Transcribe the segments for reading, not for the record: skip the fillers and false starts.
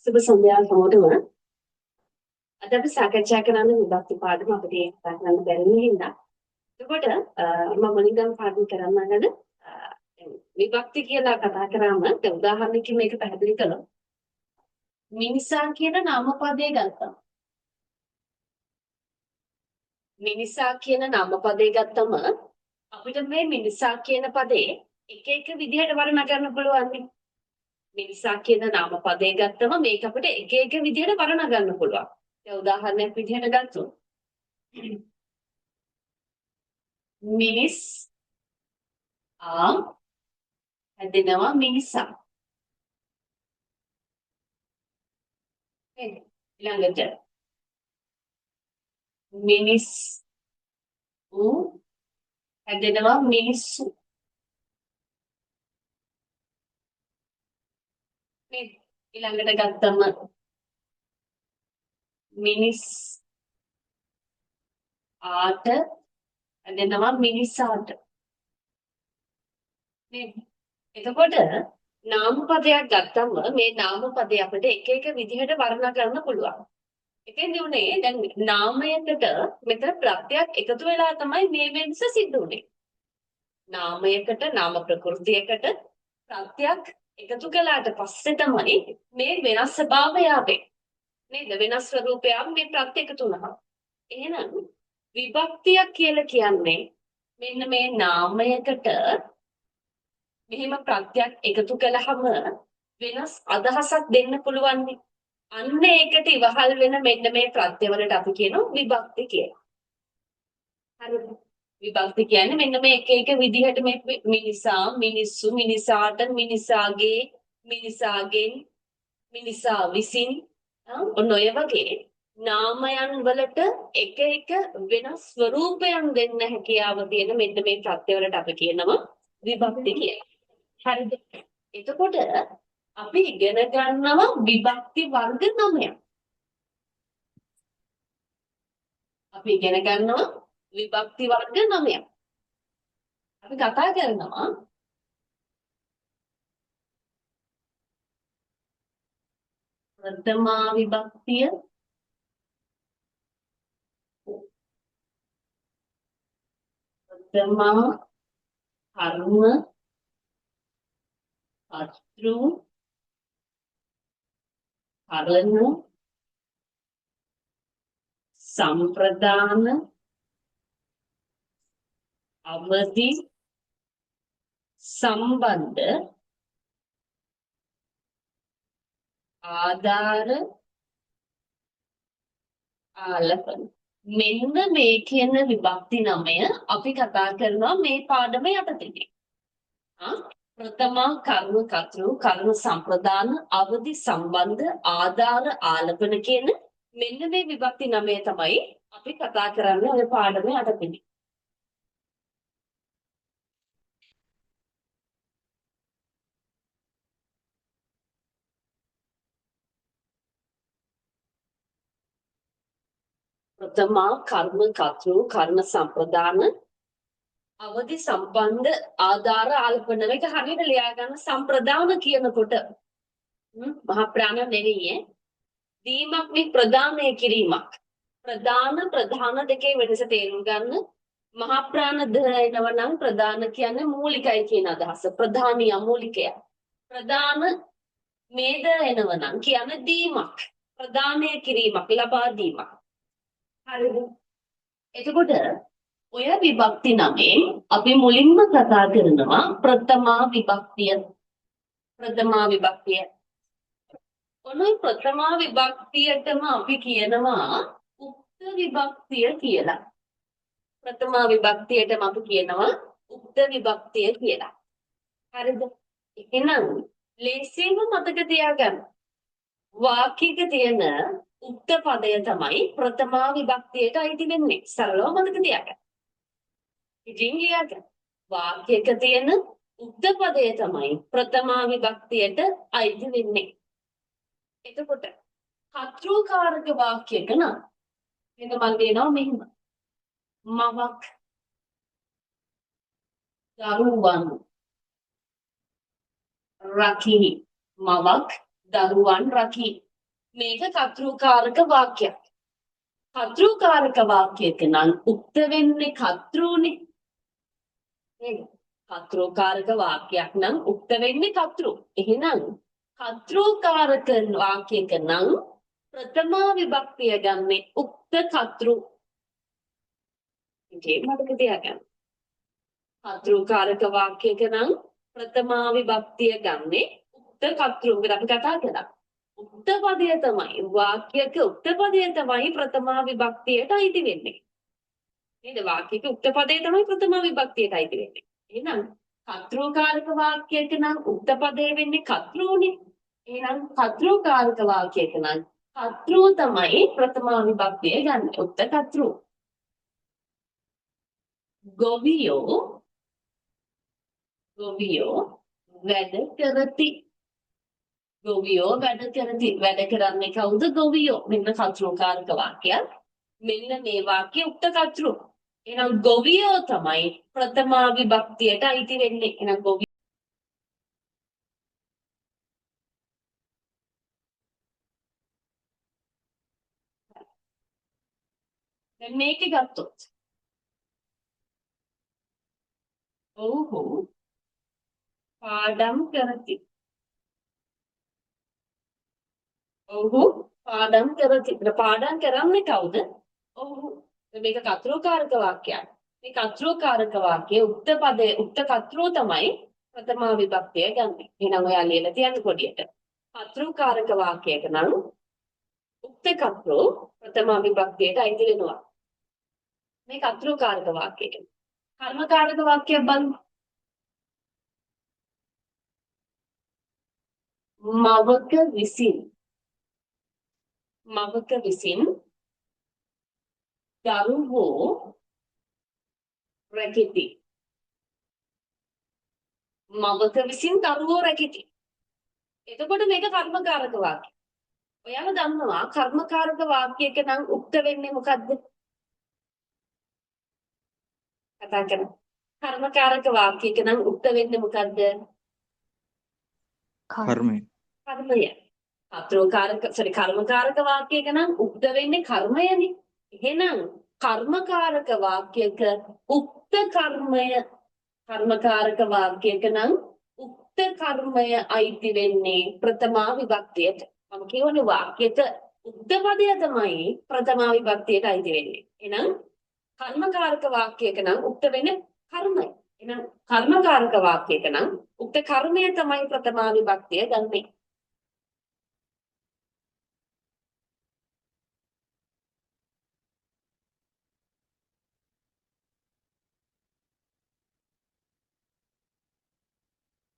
සුබ සන්ධ්‍යාවක් හැමෝටම. අද අපි සාකච්ඡා කරන්නේ විභක්ති පාඩම අපිට ඒක කතා කරන්න බැරි නිසා. එතකොට මම මුලින්ම පාඩම් කරන්න ගන්න විභක්ති කියලා කතා කරාම දැන් උදාහරණයකින් මේක පැහැදිලි කළොත් මිනිසා කියන නාමපදයේ ගත්තා. මිනිසා කියන නාමපදයේ ගත්තම අපිට මේ මිනිසා කියන පදේ එක එක විදිහට වර්ණනා කරන්න පුළුවන්. මිනිසා කියන නාමපදයේ ගත්තම මේක අපිට එක එක විදිහට වර්ණනා ගන්න පුළුවන්. දැන් උදාහරණයක් විදිහට ගත්තොත් මිනිස් හැදෙනවා මිනිසා. නේද? ඊළඟට මිනිස් හැදෙනවා මිනිස්සු. නේද? ඊළඟට ගත්තම මිනිස් ආට හැදෙනවා මිනිසාට. නේද? එතකොට නාමපදයක් ගත්තම මේ නාමපදය අපිට එක එක විදිහට වර්ණනා කරන්න පුළුවන්. එතෙන්දී උනේ දැන් නාමයකට මෙතන ප්‍රත්‍යක් එකතු වෙලා තමයි මේ වෙනස සිද්ධ උනේ. නාමයකට නාම ප්‍රകൃතියකට ප්‍රත්‍යක් එකතු කළාට පස්සේ තමයි මේ වෙනස් ස්වභාවය ආවේ. නේද? වෙනස් ස්වરૂපයක් මේ ප්‍රත්‍ය එකතු වුණා. එහෙනම් විභක්තියක් කියලා කියන්නේ මෙන්න මේ නාමයකට මෙහෙම ප්‍රත්‍යක් එකතු කළාම වෙනස් අදහසක් දෙන්න පුළුවන්. අන්න ඒකට ඉවහල් වෙන මෙන්න මේ ප්‍රත්‍යවලට අපි කියනවා විභක්ති කියලා. හරිද? විභක්ති කියන්නේ මෙන්න මේ එක එක විදිහට මේ මිනිසා, මිනිස්සු, මිනිසාට, මිනිසාගේ, මිනිසාගෙන්, මිනිසා විසින් ඔන්න ඔය වගේ නාමයන් වලට එක එක වෙනස් ස්වરૂපයන් දෙන්න හැකියාව තියෙන මෙන්න මේ ප්‍රත්‍යවලට අපි කියනවා විභක්ති කියලා. හරිද? එතකොට අපි ඉගෙන ගන්නවා විභක්ති වර්ග 9ක්. අපි ඉගෙන ගන්නවා විභක්ති වර්ග 9ක්. අපි කතා කරනවා ප්‍රථමා විභක්තිය, ප්‍රථමා කර්ම, කර්තෘ, කරන, සම්ප්‍රදාන, අවදි, සම්බන්ධ, ආධාර, ආලපන. මෙන්න මේ කියන විභක්ති 9 අපි කතා කරනවා මේ පාඩම යටතේදී. ප්‍රථමා කර්ම කර්තෘ කර්ම සම්ප්‍රදාන අවදි සම්බන්ධ ආධාර ආලපන කියන මෙන්න මේ විභක්ති 9 තමයි අපි කතා කරන්නේ ඔය පාඩම යටතේදී. ප්‍රථමා කර්ම කර්තෘ කර්ම සම්ප්‍රදාන අවදි සම්බන්ධ ආධාර ආලපන මේක හරියට ලියා ගන්න. සම්ප්‍රදාන කියනකොට මහා ප්‍රාණ නෙවෙයි දීමක් මේ ප්‍රදානය කිරීමක්. ප්‍රධාන දෙකේ වෙනස තේරුම් ගන්න. මහා ප්‍රාණ දයනව නම් ප්‍රධාන කියන්නේ මූලිකයි කියන අදහස. ප්‍රධානිය මූලිකය. ප්‍රධාන මේද එනව නම් කියන්නේ දීමක්. ප්‍රදානය කිරීමක්, ලබා දීමක්. හරිද? එතකොට ඔය විභක්ති 9 අපි මුලින්ම කතා කරනවා ප්‍රථමා විභක්තිය. ප්‍රථමා විභක්තිය. ඔනොයි ප්‍රථමා විභක්තියටම අපි කියනවා උක්ත විභක්තිය කියලා. ප්‍රථමා විභක්තියටම අපි කියනවා උක්ත විභක්තිය කියලා. හරිද? එහෙනම් ලේසියෙන්ම මතක තියාගන්න. වාක්‍යයක තියෙන උක්ත පදය තමයි ප්‍රථමා විභක්තියට අයිති වෙන්නේ. සරලව මතක තියාගන්න. ඉතින් ලියාගන්න. වාක්‍යයක තියෙන උක්ත පදය තමයි ප්‍රථමා විභක්තියට අයිති වෙන්නේ. එතකොට කර්තෘකාරක වාක්‍යයක නම් මෙන්න මම දෙනවා මෙහෙම. මවක් දරුවන් රකී. මවක් දරුවන් රකී. මේක කර්තෘකාරක වාක්‍යයක්. කර්තෘකාරක වාක්‍යයක නම් උක්ත වෙන්නේ කර්තෘනේ. නේද? කර්තෘකාරක වාක්‍යයක් නම් උක්ත වෙන්නේ කර්තෘ. එහෙනම් කර්තෘකාරක වාක්‍යයක නම් ප්‍රථම විභක්තිය ගන්නේ උක්ත කර්තෘ. ඉතින් මතක තියාගන්න. කර්තෘකාරක වාක්‍යයක නම් ප්‍රථම විභක්තිය ගන්නේ උක්ත කර්තෘ. අපි කතා කළා. උක්ත පදය තමයි වාක්‍යයක උක්ත පදය තමයි ප්‍රථම විභක්තියට අයිති වෙන්නේ. නේද? වාක්‍යයක උක්ත පදය තමයි ප්‍රථම විභක්තියට අයිති වෙන්නේ. එහෙනම් කර්තෘකාරක වාක්‍යයක නම් උක්ත පදය වෙන්නේ කර්තෘනේ. එහෙනම් කර්තෘකාරක වාක්‍යයක නම් කර්තෘ තමයි ප්‍රථම විභක්තිය ගන්න. උක්ත කර්තෘ. ගොවියෝ වැඩ කරති. ගොවියෝ වැඩ කරති. වැඩ කරන්නේ කවුද? ගොවියෝ. මෙන්න කර්තෘකාරක වාක්‍යයක්. මෙන්න මේ වාක්‍ය උක්ත කර්තෘ. එහෙනම් ගොවියෝ තමයි ප්‍රථම විභක්තියට අයිති වෙන්නේ. එහෙනම් ගොවියෝ දැන් මේක ගත්තොත් ඔව්හු පාඩම් කරති. ඔව්හු පාඩම් කරති. පාඩම් කරන්නේ කවුද? ඔව්හු. මේක කර්තෘකාරක වාක්‍යයක්. මේ කර්තෘකාරක වාක්‍යයේ උක්ත පදයේ උක්ත කර්තෘ තමයි ප්‍රථම විභක්තිය ගන්න. එහෙනම් ඔයා ලියලා තියන්න පොඩියට. කර්තෘකාරක වාක්‍යයක නම් උක්ත කර්තෘ ප්‍රථම විභක්තියට අයිති වෙනවා. මේ කර්තෘකාරක වාක්‍යයක. කර්මකාරක වාක්‍යයක් බලමු. මවක විසින් දරුවෝ රැකිති. මවක විසින් දරුවෝ රැකිති. එතකොට මේක කර්මකාරක වාක්‍ය. ඔයාලා දන්නවා කර්මකාරක වාක්‍යයක නම් උක්ත වෙන්නේ මොකද්ද? කතා කරමු. කර්මකාරක වාක්‍යයක නම් උක්ත වෙන්නේ මොකද්ද? කර්මය. කර්මය. කර්මකාරක වාක්‍යයක නම් උක්ත වෙන්නේ කර්මයනේ. එහෙනම් කර්මකාරක වාක්‍යයක උක්ත කර්මය කර්මකාරක වාක්‍යයක නම් උක්ත කර්මය අයිති වෙන්නේ ප්‍රථම විභක්තියට. මම කියවනේ වාක්‍යයක උක්ත පදය තමයි ප්‍රථම විභක්තියට අයිති වෙන්නේ. එහෙනම් කර්මකාරක වාක්‍යයක නම් උක්ත වෙන්නේ කර්මය. එහෙනම් කර්මකාරක වාක්‍යයක නම් උක්ත කර්මය තමයි ප්‍රථම විභක්තිය ගන්නෙ.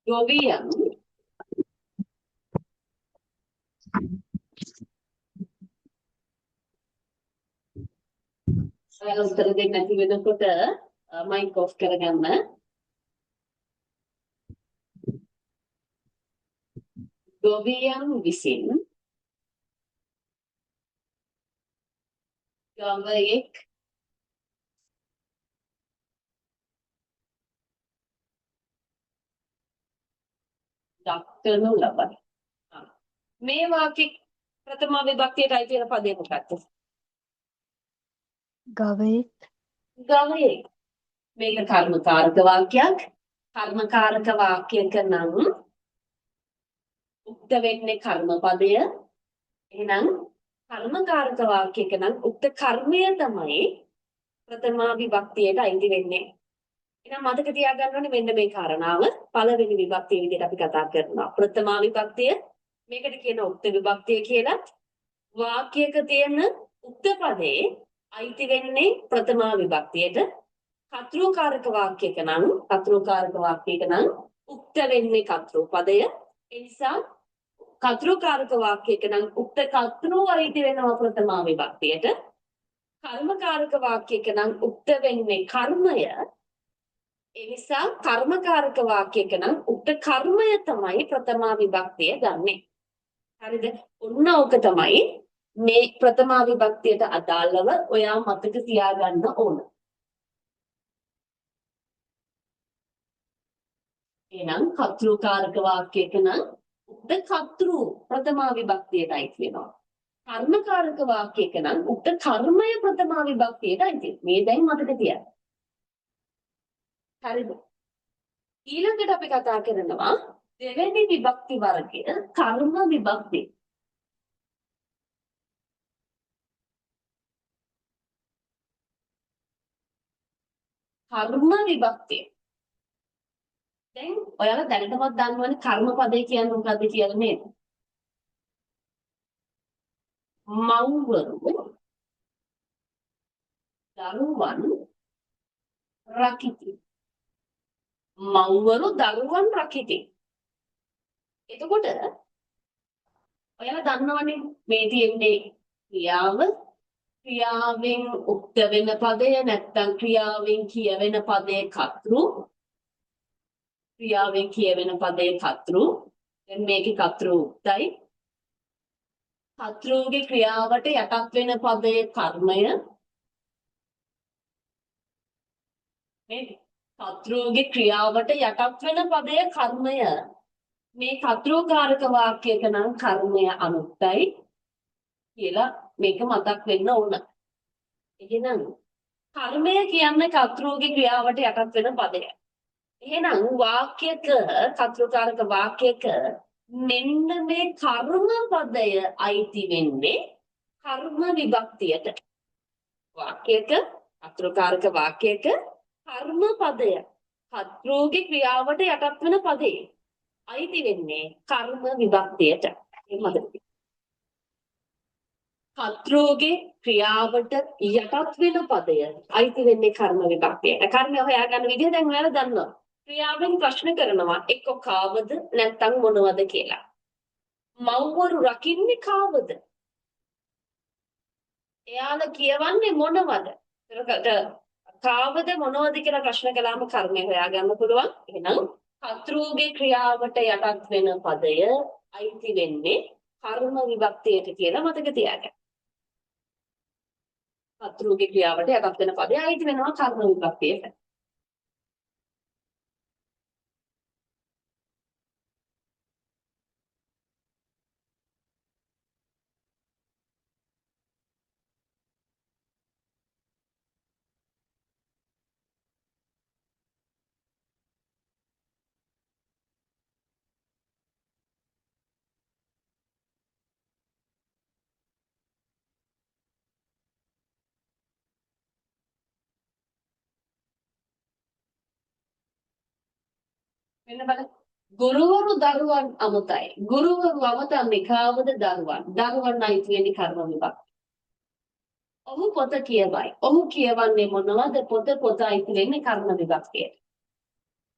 ගොවියන් උත්තර දෙන්න නැති වෙනකොට මයික් ඔෆ් කරගන්න. ගොවියන් විසින් ගවයෙක් දක්වනු ලබයි. මේ වාක්‍ය ප්‍රථම විභක්තියට අයිති වෙන පදේ මොකක්ද? ගවයෙක්. මේක කර්මකාරක වාක්‍යයක්. කර්මකාරක වාක්‍යයක නම් උක්ත වෙන්නේ කර්මපදය. එහෙනම් කර්මකාරක වාක්‍යයක නම් උක්ත කර්මය තමයි ප්‍රථම විභක්තියට අයිති වෙන්නේ. එහෙනම් මතක තියාගන්න ඕනේ මෙන්න මේ කාරණාව. පළවෙනි විභක්තිය විදිහට අපි කතා කරනවා. ප්‍රථම විභක්තිය මේකට කියන උක්ත විභක්තිය කියලා. වාක්‍යයක තියෙන උක්ත පදේ අයිති වෙන්නේ ප්‍රථම විභක්තියට. කර්තෘකාරක වාක්‍යයක නම් උක්ත වෙන්නේ කර්තෘ පදය. ඒ නිසා කර්තෘකාරක වාක්‍යයක නම් උක්ත කර්තෘ අයිති වෙනවා ප්‍රථම විභක්තියට. කර්මකාරක වාක්‍යයක නම් උක්ත වෙන්නේ කර්මය. ඒ නිසා කර්මකාරක වාක්‍යයක නම් උක්ත කර්මය තමයි ප්‍රථම විභක්තිය ගන්නෙ. හරිද? ඔන්න ඕක තමයි මේ ප්‍රථම විභක්තියට අදාළව ඔයා මතක තියාගන්න ඕන. එහෙනම් කර්තෘකාරක වාක්‍යයක නම් උක්ත කර්තෘ ප්‍රථම විභක්තියට අයිති වෙනවා. කර්මකාරක වාක්‍යයක නම් උක්ත කර්මය ප්‍රථම විභක්තියටයි තියෙන්නේ. මේ දැන් මතක තියාගන්න. හරිද? ඊළඟට අපි කතා කරනවා දෙවෙනි විභක්ති වර්ගය කර්ම විභක්තිය. කර්ම විභක්තිය. දැන් ඔයාලා දැනටමත් දන්නවනේ කර්ම පදේ කියන්නේ මොකද්ද කියලා නේද? මව්වරු දරුවන් රකිති. මව්වරු දරුවන් රකිති. එතකොට ඔයාලා දන්නවනේ මේ තියෙන්නේ ක්‍රියාව ක්‍රියාවෙන් උක්ත වෙන පදය නැත්නම් ක්‍රියාවෙන් කියවෙන පදේ කර්තෘ ක්‍රියාවෙන් කියවෙන පදේ කර්තෘ දැන් මේකේ කර්තෘ උක්තයි කර්තෘගේ ක්‍රියාවට යටත් වෙන පදේ කර්මය මේ කර්තෘගේ ක්‍රියාවට යටත් වෙන පදේ කර්මය මේ කර්තෘකාරක වාක්‍යයක නම් කර්මය අනුක්තයි කියලා මේක මතක් වෙන්න ඕන. එහෙනම් කර්මය කියන්නේ කර්තෘගේ ක්‍රියාවට යටත් වෙන පදයක්. එහෙනම් වාක්‍යයක කර්තෘකාරක වාක්‍යයක මෙන්න මේ කර්ම පදය අයිති වෙන්නේ කර්ම විභක්තියට. වාක්‍යයක කර්තෘකාරක වාක්‍යයක කර්ම පදය කර්තෘගේ ක්‍රියාවට යටත් වෙන පදේ අයිති වෙන්නේ කර්ම විභක්තියට. ඒ මතක කර්තෘගේ ක්‍රියාවට යටත් වෙන පදය අයිති වෙන්නේ කර්ම විභක්තියට. කර්මය හොයාගන්න විදිහ දැන් ඔයාලා දන්නවා. ක්‍රියාවෙන් ප්‍රශ්න කරනවා එක්ක කාවද නැත්නම් මොනවද කියලා. මව්වරු රකින්නේ කාවද? එයාලා කියවන්නේ මොනවද? එතකොට කාවද මොනවද කියලා ප්‍රශ්න කළාම කර්මය හොයාගන්න පුළුවන්. එහෙනම් කර්තෘගේ ක්‍රියාවට යටත් වෙන පදය අයිති වෙන්නේ කර්ම විභක්තියට කියලා මතක තියාගන්න. කර්තෘගේ ක්‍රියාවට යටත් වෙන පදය අයිති වෙනවා කර්ම විභක්තියට. මෙන්න බලන්න. ගුරුවරු දරුවන් අමතයි. ගුරුවරු අමතන්නේ කාවද දරුවන්. දරුවන් අයිති වෙන්නේ කර්ම විභක්තිය. ඔහු පොත කියවයි. ඔහු කියවන්නේ මොනවද? පොත අයිති වෙන්නේ කර්ම විභක්තියට.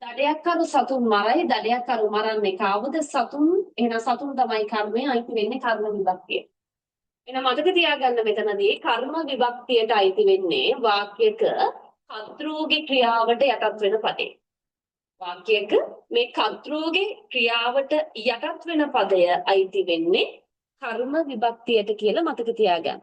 දඩයක්කරු සතුන් මරයි. දඩයක්කරු මරන්නේ කාවද? සතුන්. එහෙනම් සතුන් තමයි කර්මය අයිති වෙන්නේ කර්ම විභක්තියට. එහෙනම් මතක තියාගන්න මෙතනදී කර්ම විභක්තියට අයිති වෙන්නේ වාක්‍යයක කර්තෘගේ ක්‍රියාවට යටත් වෙන පදේ. වාක්‍යයක මේ කර්තෘගේ ක්‍රියාවට යටත් වෙන පදය අයිති වෙන්නේ කර්ම විභක්තියට කියලා මතක තියාගන්න.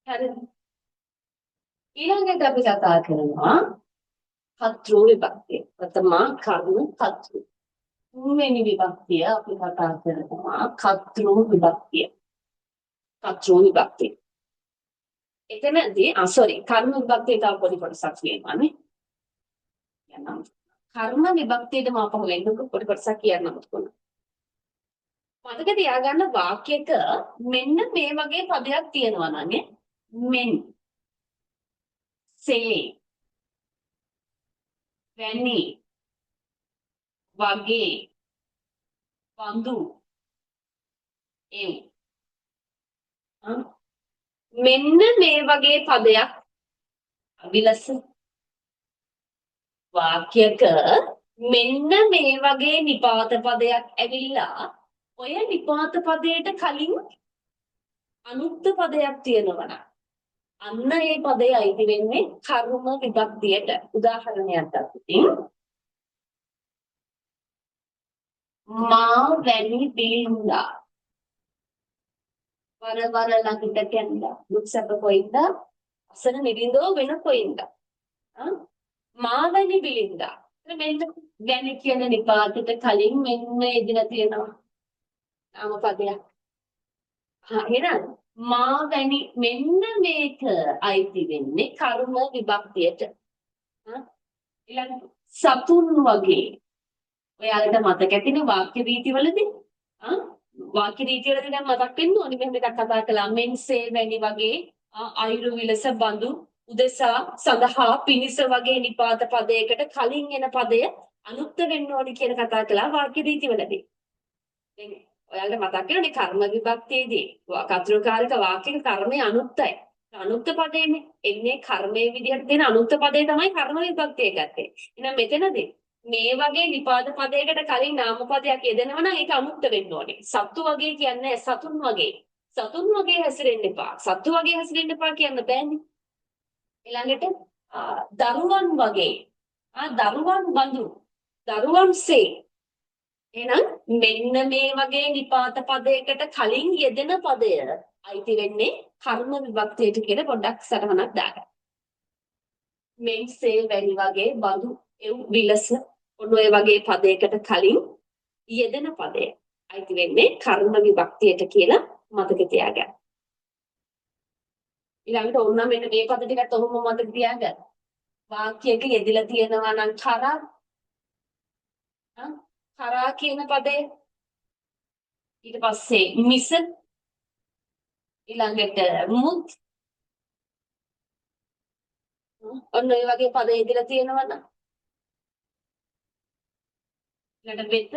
හරිද? ඊළඟට අපි කතා කරනවා කර්තෘ විභක්තිය. ප්‍රථම කර්ම කර්තෘ. තුන්වෙනි විභක්තිය අපි කතා කරනවා කර්තෘ විභක්තිය. කර්තෘ විභක්තිය. එතනදී කර්ම විභක්තිය තව පොඩි කොටසක් කියනවානේ. යනම් කර්ම විභක්තියට මාපහු වෙන්න පොඩි කොටසක් කියන්නත් ඕන. මතක තියාගන්න වාක්‍යයක මෙන්න මේ වගේ පදයක් තියෙනවා නං මෙන් සේ වැනි වගේ වඳු එව් මෙන්න මේ වගේ පදයක් විලස වාක්‍යයක මෙන්න මේ වගේ නිපාත පදයක් ඇවිල්ලා ඔය නිපාත පදයට කලින් අනුක්ත පදයක් තියෙනවා අන්න ඒ පදේ අයිති වෙන්නේ කර්ම විභක්තියට. උදාහරණයක් ගත්තොත් මා වැනි බිලින්දා වර වර ළඟට කැඳා දුක් සැප කොයින්දා අසන නිරින්දෝ වෙන කොයින්දා මා වැනි බිලින්දා. මෙන්න වැනි කියන නිපාතයට කලින් මෙන්න එදිලා තියෙනවා නාම පදයක්. එහෙනම් මා වැනි මෙන්න මේක අයිති වෙන්නේ කර්ම විභක්තියට. ඊළඟ සතුන් වගේ ඔයාලට මතක ඇතිනේ වාක්‍ය රීතිවලදී වාක්‍ය රීතිවලදී නම් මතක් වෙන්න ඕනි මෙහෙම එකක් කතා කළා මෙන්සේ වැනි වගේ අයිරු විලස බඳු උදෙසා සඳහා පිනිස වගේ නිපාත පදයකට කලින් එන පදය අනුක්ත වෙන්න ඕනි කියන කතා කළා වාක්‍ය රීතිවලදී. දැන් ඔයාලට මතක් වෙනවනේ කර්ම විභක්තියේදී කතෘකාරක වාක්‍යක කර්මය අනුක්තයි. අනුක්ත පදේනේ එන්නේ කර්මයේ විදිහට දෙන අනුක්ත පදේ තමයි කර්ම විභක්තිය ගත්තේ. එහෙනම් මෙතනදී මේ වගේ නිපාත පදයකට කලින් නාම පදයක් යෙදෙනවා නම් ඒක අනුක්ත වෙන්න ඕනේ. සත්තු වගේ කියන්නේ සතුන් වගේ. සතුන් වගේ හැසිරෙන්න එපා. සත්තු වගේ හැසිරෙන්න එපා කියන්න බෑනේ. ඊළඟට දරුවන් වගේ. දරුවන් බඳු. දරුවන්සේ. එහෙනම් මෙන්න මේ වගේ නිපාත පදයකට කලින් යෙදෙන පදය අයිති වෙන්නේ කර්ම විභක්තියට කියලා පොඩ්ඩක් සටහනක් දාගන්න. මෙන්සේ වැනි වගේ බඳු එව් විලස ඔන්න ඔය වගේ පදයකට කලින් යෙදෙන පදය අයිති වෙන්නේ කර්ම විභක්තියට කියලා මතක තියාගන්න. ඊළඟට ඕන මෙන්න මේ පද ටිකත් ඔහොම මතක තියාගන්න. වාක්‍යයක යෙදিলা තියෙනවා නම් කරා කියන පදය ඊට පස්සේ මිස ඊළඟට මුත් ඔන්න ඔය වගේ පද යෙදিলা තියෙනවා නම් ඊළඟට වෙත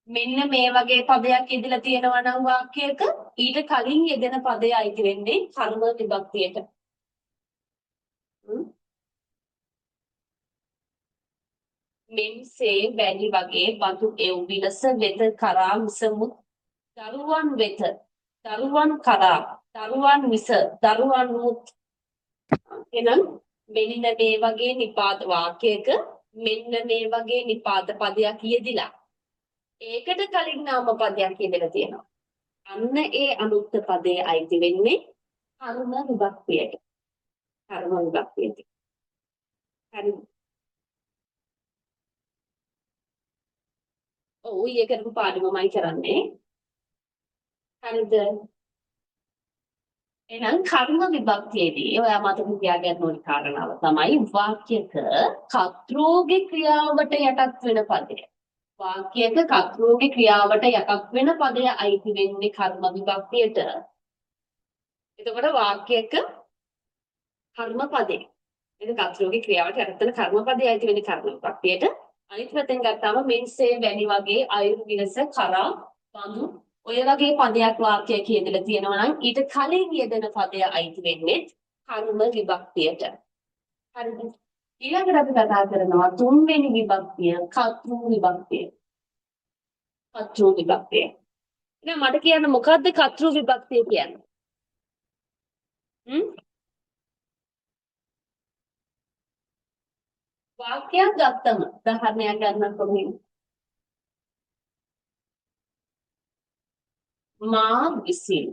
මෙන්න මේ වගේ පදයක් යෙදিলা තියෙනවා නම් වාක්‍යයක ඊට කලින් යෙදෙන පදය අයිති වෙන්නේ කර්ම විභක්තියට. මෙන්සේ වැලි වගේ බඳු එව් විලස වෙත කරා මිසමුත් දරුවන් වෙත දරුවන් කරා දරුවන් මිස දරුවන් මුත් එනම් මෙන්න මේ වගේ නිපාත වාක්‍යයක මෙන්න මේ වගේ නිපාත පදයක් යෙදිලා ඒකට කලින් නාම පදයක් යෙදලා තියෙනවා. අන්න ඒ අනුක්ත පදයේ අයිති වෙන්නේ කර්ම විභක්තියට. කර්ම විභක්තියට. හරි. ඔව් ඊයේ කරපු පාඩමමයි කරන්නේ. හරිද? එහෙනම් කර්ම විභක්තියේදී ඔයා මතක තියාගන්න ඕනි කාරණාව තමයි වාක්‍යක කර්තෘගේ ක්‍රියාවට යටත් වෙන පදය. වාක්‍යයක කර්තෘගේ ක්‍රියාවට යටත් වෙන පදය අයිති වෙන්නේ කර්ම විභක්තියට. එතකොට වාක්‍යයක කර්ම පදේ. ඒක කර්තෘගේ ක්‍රියාවට යටත් වෙන කර්ම පදය අයිති වෙන්නේ කර්ම විභක්තියට. අනිත් පැත්තෙන් ගත්තාම මෙන්සේ වැනි වගේ අයුරු විලස කරා බඳු ඔය වගේ පදයක් වාක්‍යයක යෙදලා තියෙනවා නම් ඊට කලින් යෙදෙන පදය අයිති වෙන්නේ කර්ම විභක්තියට. හරිද? ඊළඟට අපි කතා කරනවා තුන්වෙනි විභක්තිය කර්තෘ විභක්තිය. කර්තෘ විභක්තිය. එහෙනම් මට කියන්න මොකද්ද කර්තෘ විභක්තිය කියන්නේ? වාක්‍යයක් ගත්තම උදාහරණයක් ගන්න කොහොමද? මා විසින්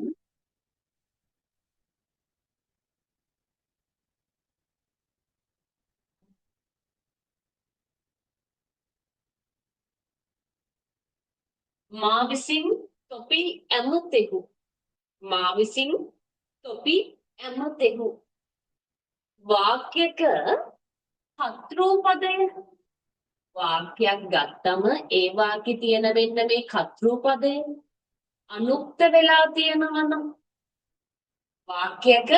මා විසින් තොපි ඇමතෙහු මා විසින් තොපි ඇමතෙහු වාක්‍යක කර්තෘ පදය වාක්‍යයක් ගත්තම ඒ වාක්‍යයේ තියෙන වෙන්න මේ කර්තෘ පදය අනුක්ත වෙලා තියෙනවා නම් වාක්‍යයක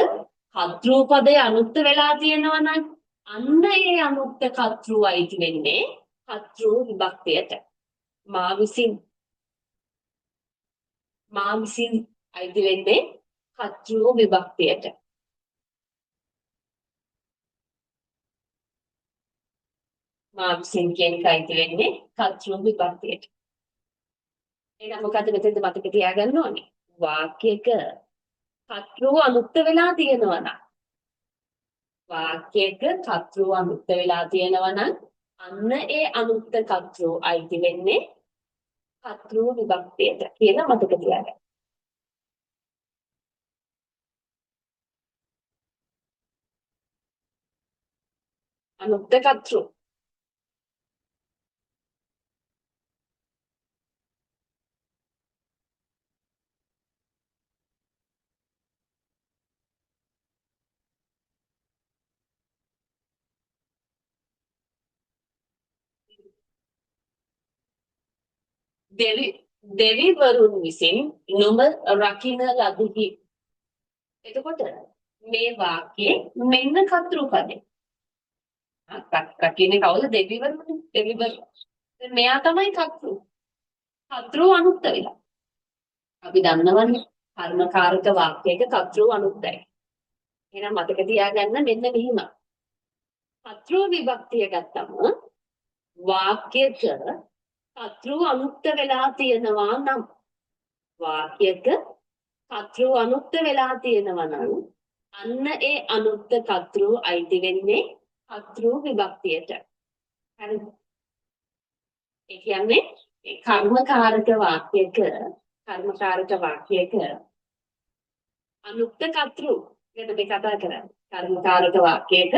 කර්තෘ පදය අනුක්ත වෙලා තියෙනවා නම් අන්න ඒ අනුක්ත කර්තෘ අයිති වෙන්නේ කර්තෘ විභක්තියට. මා විසින් අයිති වෙන්නේ කර්තෘ විභක්තියට. මා විසින් කියන එක අයිති වෙන්නේ කර්තෘ විභක්තියට. එහෙනම් මොකද මෙතෙන්ද මතක තියාගන්න ඕනේ? වාක්‍යයක කර්තෘ අනුක්ත වෙලා තියෙනවා නම් වාක්‍යයක කර්තෘ අනුක්ත වෙලා තියෙනවා නම් අන්න ඒ අනුක්ත කර්තෘ අයිති වෙන්නේ කර්තෘ විභක්තියට කියලා මතක තියාගන්න. අනුක්ත කර්තෘ දෙවිවරුන් විසින් නුඹ රකින්න ලදෙහි. එතකොට මේ වාක්‍යයේ මෙන්න කර්තෘ පදේ. රකින්නේ කවුද? දෙවිවරුනේ. දෙවිවරු. මෙයා තමයි කර්තෘ. කර්තෘ අනුක්ත වෙලා. අපි දන්නවනේ කර්මකාරක වාක්‍යයක කර්තෘ අනුක්තයි. එහෙනම් මතක තියාගන්න මෙන්න මෙහිම. කර්තෘ විභක්තිය ගත්තම වාක්‍යයක කර්තෘ අනුක්ත වෙලා තියෙනවා නම් වාක්‍යයක කර්තෘ අනුක්ත වෙලා තියෙනවා නම් අන්න ඒ අනුක්ත කර්තෘ අයිති වෙන්නේ කර්තෘ විභක්තියට. හරිද? ඒ කියන්නේ කර්මකාරක වාක්‍යයක අනුක්ත කර්තෘ ගැන මේ කතා කරන්නේ. කර්මකාරක වාක්‍යයක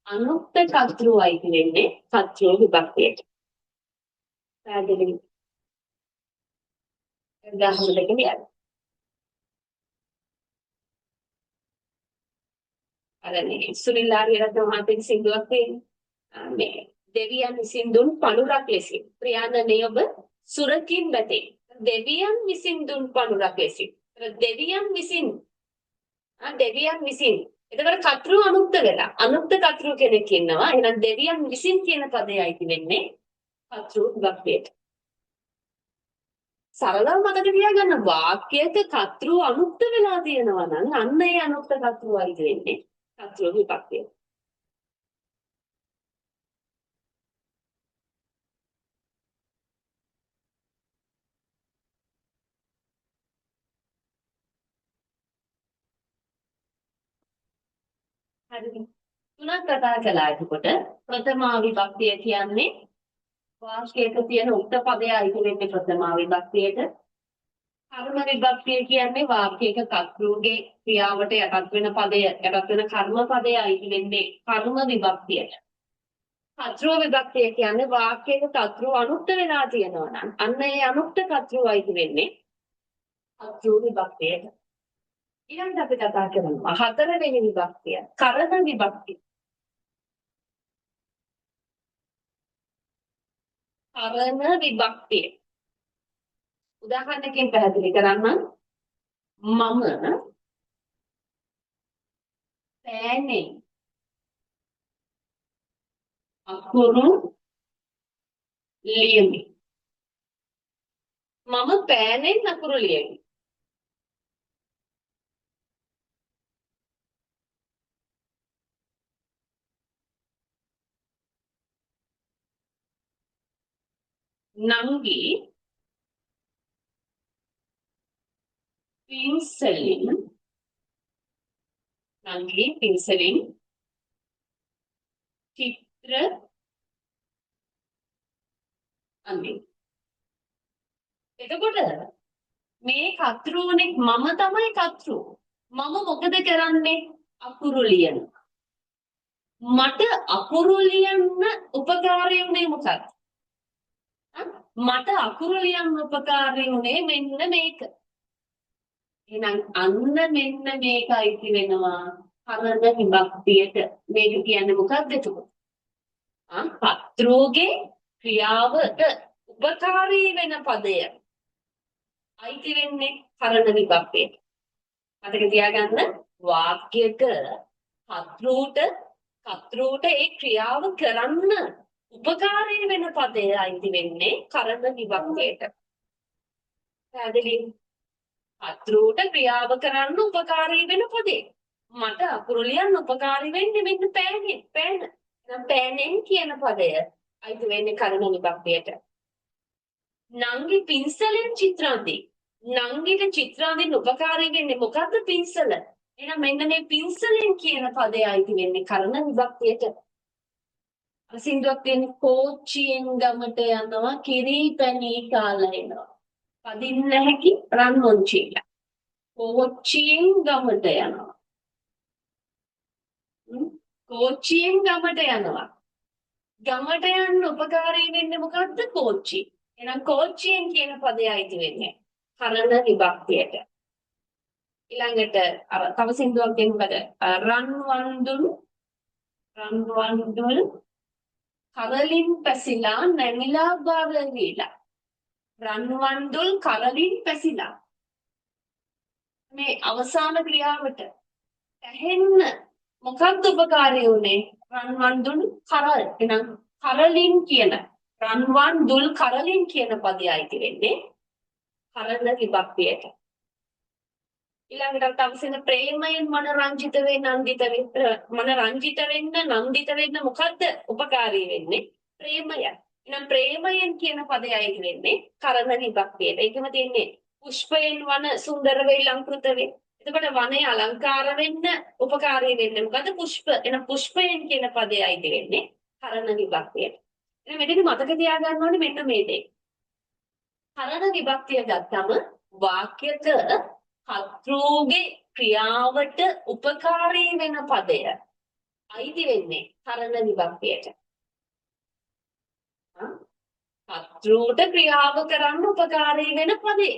අනුක්ත කර්තෘ අයිති වෙන්නේ කර්තෘ විභක්තියට. පැහැදිලිද? උදාහරණ දෙකක් ලියන්න. අර මේ සුනිල් ආරියරත්න මහත්මයාගේ සින්දුවක් තියෙනවා. මේ දෙවියන් විසින් දුන් පණුරක් ලෙසින් ප්‍රියානනේ ඔබ සුරකින් බැතේ. දෙවියන් විසින් දුන් පණුරක් ලෙසින්. දෙවියන් විසින් එතකොට කර්තෘ අනුක්ත වෙලා අනුක්ත කර්තෘ කෙනෙක් ඉන්නවා. එහෙනම් දෙවියන් විසින් කියන පදේ අයිති වෙන්නේ කර්තෘ විභක්තියට. සරලව මතක තියාගන්න වාක්‍යයක කර්තෘ අනුක්ත වෙලා තියෙනවා නම් අන්න ඒ අනුක්ත කර්තෘ අයිති වෙන්නේ කර්තෘ විභක්තියට. හරිද? තුනක් කතා කළා. එතකොට ප්‍රථමා විභක්තිය කියන්නේ වාක්‍යයක තියෙන උක්ත පදය අයිති වෙන්නේ ප්‍රථමා විභක්තියට. කර්ම විභක්තිය කියන්නේ වාක්‍යයක කර්තෘගේ ක්‍රියාවට යටත් වෙන පදය යටත් වෙන කර්ම පදය අයිති වෙන්නේ කර්ම විභක්තියට. කර්තෘ විභක්තිය කියන්නේ වාක්‍යයක කර්තෘ අනුක්ත වෙලා තියෙනවා නම් අන්න ඒ අනුක්ත කර්තෘ අයිති වෙන්නේ කර්තෘ විභක්තියට. ඊළඟට අපි කතා කරනවා හතරවෙනි විභක්තිය කරන විභක්තිය. කරන විභක්තිය උදාහරණකින් පැහැදිලි කරන්න. මම පෑනේ අකුරු ලියමි. මම පෑනේ අකුරු ලියමි. නංගි පින්සලෙන් චිත්‍ර අඳින. එතකොට මේ කර්තෘනේ මම තමයි කර්තෘ. මම මොකද කරන්නේ? අකුරු ලියන. මට අකුරු ලියන්න උපකාරී වුණේ මොකක්ද? මට අකුරු ලියන්න උපකාරී වුණේ මෙන්න මේක. එහෙනම් අන්න මෙන්න මේක අයිති වෙනවා කරන විභක්තියට. මේක කියන්නේ මොකක්ද එතකොට? කර්තෘගේ ක්‍රියාවට උපකාරී වෙන පදය අයිති වෙන්නේ කරන විභක්තියට. මතක තියාගන්න වාක්‍යයක කර්තෘට ඒ ක්‍රියාව කරන්න උපකාරී වෙන පදය අයිති වෙන්නේ කරන විභක්තියට. පැහැදිලිද? කර්තෘට ක්‍රියාව කරන්න උපකාරී වෙන පදේ. මට අකුරු ලියන්න උපකාරී වෙන්නේ මෙන්න පෑනේ. පෑන. එහෙනම් පෑනෙන් කියන පදය අයිති වෙන්නේ කරන විභක්තියට. නංගි පින්සලෙන් චිත්‍ර අඳියි. නංගිට චිත්‍ර අඳින්න උපකාරී වෙන්නේ මොකද්ද? පින්සල. එහෙනම් මෙන්න මේ පින්සලෙන් කියන පදේ අයිති වෙන්නේ කරන විභක්තියට. සින්දුවක් තියෙන කෝච්චියෙන් ගමට යනවා කිරි පැණි කාලා එනවා. පදින්න හැකි රන් මොන්චිලා. කෝච්චියෙන් ගමට යනවා. කෝච්චියෙන් ගමට යනවා. ගමට යන්න උපකාරී වෙන්නේ මොකද්ද? කෝච්චි. එහෙනම් කෝච්චියෙන් කියන පදේ අයිති වෙන්නේ කරන විභක්තියට. ඊළඟට අර තව සින්දුවක් දෙන්නකද? රන්වන්දුල් කරලින් පැසිලා නැමිලා බාර වීලා. රන්වන්දුල් කරලින් පැසිලා. මේ අවසාන ක්‍රියාවට ඇහෙන්න මොකක්ද උපකාරී උනේ? රන්වන්දුල් කරල්. එහෙනම් කරලින් කියන රන්වන්දුල් කරලින් කියන පදේ අයිති වෙන්නේ කරන විභක්තියට. ඊළඟට තවසෙන ප්‍රේමයෙන් මනරංජිත වෙන්න නන්දිත වෙන්න මනරංජිත වෙන්න නන්දිත වෙන්න මොකද්ද උපකාරී වෙන්නේ? ප්‍රේමය. එහෙනම් ප්‍රේමයෙන් කියන පදේ අයිති වෙන්නේ කරන විභක්තියට. ඒකම තියෙන්නේ පුෂ්පයෙන් වන සුන්දර වේ ලංකෘත වේ. එතකොට වනයේ අලංකාර වෙන්න උපකාරී වෙන්නේ මොකද්ද? පුෂ්ප. එහෙනම් පුෂ්පයෙන් කියන පදේ අයිති වෙන්නේ කරන විභක්තියට. එහෙනම් මෙතන මතක තියාගන්න ඕනේ මෙන්න මේ දේ. කරන විභක්තිය ගත්තම වාක්‍යක කර්තෘගේ ක්‍රියාවට උපකාරී වෙන පදය අයිති වෙන්නේ කරන විභක්තියට. කර්තෘට ක්‍රියාව කරන්න උපකාරී වෙන පදේ.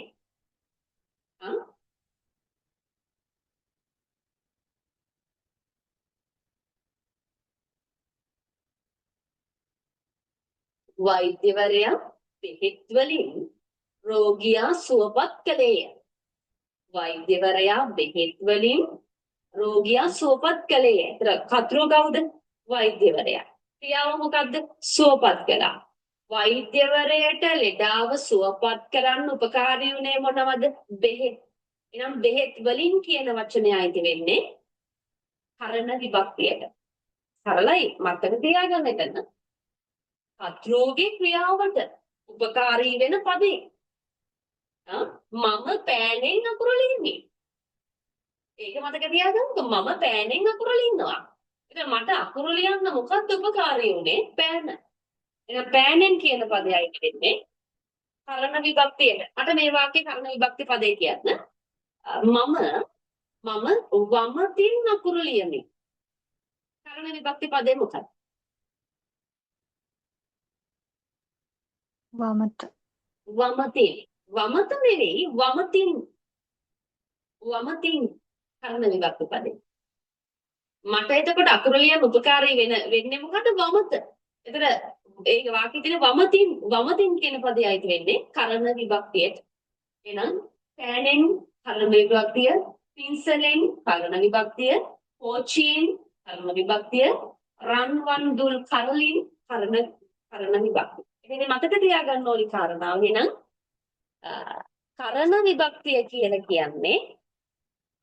වෛද්‍යවරයා බෙහෙත් වලින් රෝගියා සුවපත් කළේය. වෛද්‍යවරයා බෙහෙත් වලින් රෝගියා සුවපත් කළේය. ඒතර කර්තෘ කවුද? වෛද්‍යවරයා. ක්‍රියාව මොකද්ද? සුවපත් කළා. වෛද්‍යවරයාට ලෙඩාව සුවපත් කරන්න උපකාරී වුණේ මොනවද? බෙහෙත්. එහෙනම් බෙහෙත් වලින් කියන වචනය අයිති වෙන්නේ කරන විභක්තියට. සරලයි මතක තියාගන්න එතන. කර්තෘගේ ක්‍රියාවට උපකාරී වෙන පදේ. මම පෑනෙන් අකුරු ලියන්නේ. ඒක මතක තියාගන්නකෝ. මම පෑනෙන් අකුරු ලියනවා. ඉතින් මට අකුරු ලියන්න මොකක්ද උපකාරී උනේ? පෑන. එහෙනම් පෑනෙන් කියන පදේ අයිති වෙන්නේ කරන විභක්තියට. මට මේ වාක්‍යයේ කරන විභක්ති පදේ කියන්න. මම වමතින් අකුරු ලියමි. කරන විභක්ති පදේ මොකක්ද? වමත. වමතින්. වමත නෙවෙයි වමතින්. වමතින් කරන විභක්ති පදේ. මට එතකොට අකුරු ලියන්න උපකාරී වෙන්නේ මොකද? වමත. එතන ඒක වාක්‍යයේ තියෙන වමතින් කියන පදේ අයිති වෙන්නේ කරන විභක්තියට. එහෙනම් පෑනෙන් කරන විභක්තිය, පින්සලෙන් කරන විභක්තිය, කෝච්චියෙන් කරන විභක්තිය, රන්වන්දුල් කරලින් කරන විභක්තිය. ඉතින් මතක තියාගන්න ඕනි කාරණාව. එහෙනම් කරන විභක්තිය කියලා කියන්නේ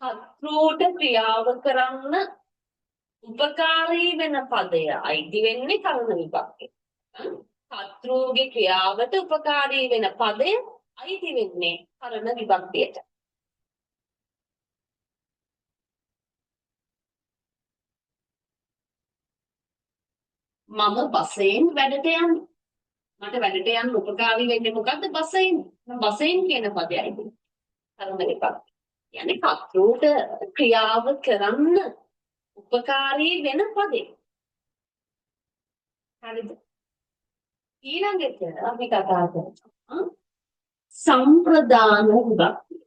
කර්තෘට ක්‍රියාව කරන්න උපකාරී වෙන පදය අයිති වෙන්නේ කරන විභක්තිය. කර්තෘගේ ක්‍රියාවට උපකාරී වෙන පදය අයිති වෙන්නේ කරන විභක්තියට. මම බසයෙන් වැඩට යන්නේ. මට වැඩට යන්න උපකාරී වෙන්නේ මොකද්ද? බසයෙන්. බසයෙන් කියන පදය අයිති කරන විභක්තිය. يعني කර්තෘට ක්‍රියාව කරන්න උපකාරී වෙන පදේ. හරිද? ඊළඟට අපි කතා කරමු සම්ප්‍රදාන විභක්තිය.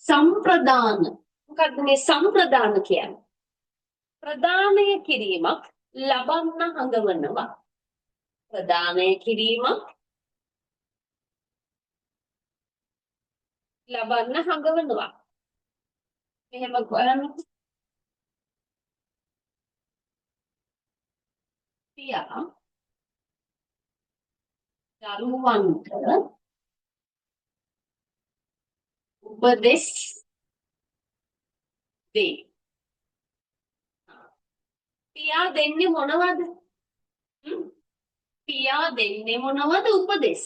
සම්ප්‍රදාන. මොකක්ද මේ සම්ප්‍රදාන කියන්නේ? ප්‍රදානය කිරීමක් ලබන්න හඟවනවා. ප්‍රදානය කිරීමක් ලබන්න හඟවනවා. මෙහෙම බලන්න. පියා දරුවන්ට උපදෙස් දෙයි. පියා දෙන්නේ මොනවද? පියා දෙන්නේ මොනවද? උපදෙස්.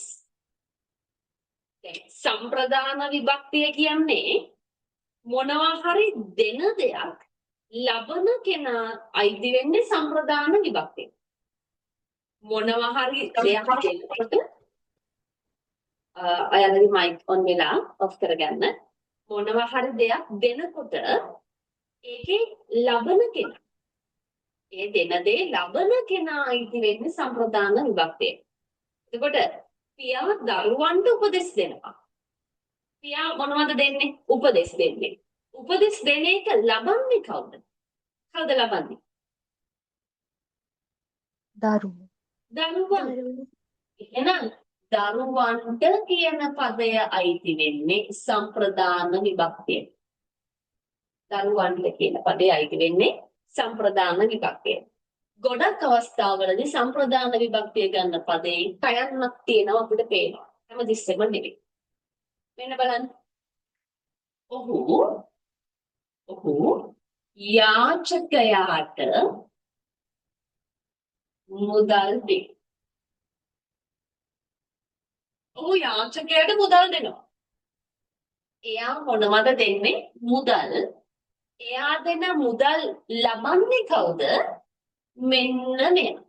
දැන් සම්ප්‍රදාන විභක්තිය කියන්නේ මොනවා හරි දෙන දෙයක් ලබන කෙනා අයිති වෙන්නේ සම්ප්‍රදාන විභක්තිය. මොනවා හරි දෙයක් දෙනකොට අයලගේ මයික් ඔන් වෙලා ඔෆ් කරගන්න. මොනවා හරි දෙයක් දෙනකොට ඒකේ ලබන කෙනා ඒ දෙන දේ ලබන කෙනා අයිති වෙන්නේ සම්ප්‍රදාන විභක්තිය. එතකොට පියා දරුවන්ට උපදෙස් දෙනවා. පියා මොනවද දෙන්නේ? උපදෙස් දෙන්නේ. උපදෙස් දෙන එක ලබන්නේ කවුද? කවුද ලබන්නේ? දරුවා. එහෙනම් දරුවන්ට කියන පදය අයිති වෙන්නේ සම්ප්‍රදාන විභක්තිය. දරුවන්ට කියන පදය අයිති වෙන්නේ සම්ප්‍රදාන විභක්තිය. ගොඩක් අවස්ථාවලදී සම්ප්‍රදාන විභක්තිය ගන්න පදේ කයන්නක් තියෙනවා අපිට පේනවා. හැමතිස්සෙම නෙවෙයි. මෙන්න බලන්න. ඔහු යාචකයාට මුදල් දෙයි. ඔහු යාචකයාට මුදල් දෙනවා. එයා මොනවද දෙන්නේ? මුදල්. එයා දෙන මුදල් ලබන්නේ කවුද? මෙන්න මෙයා.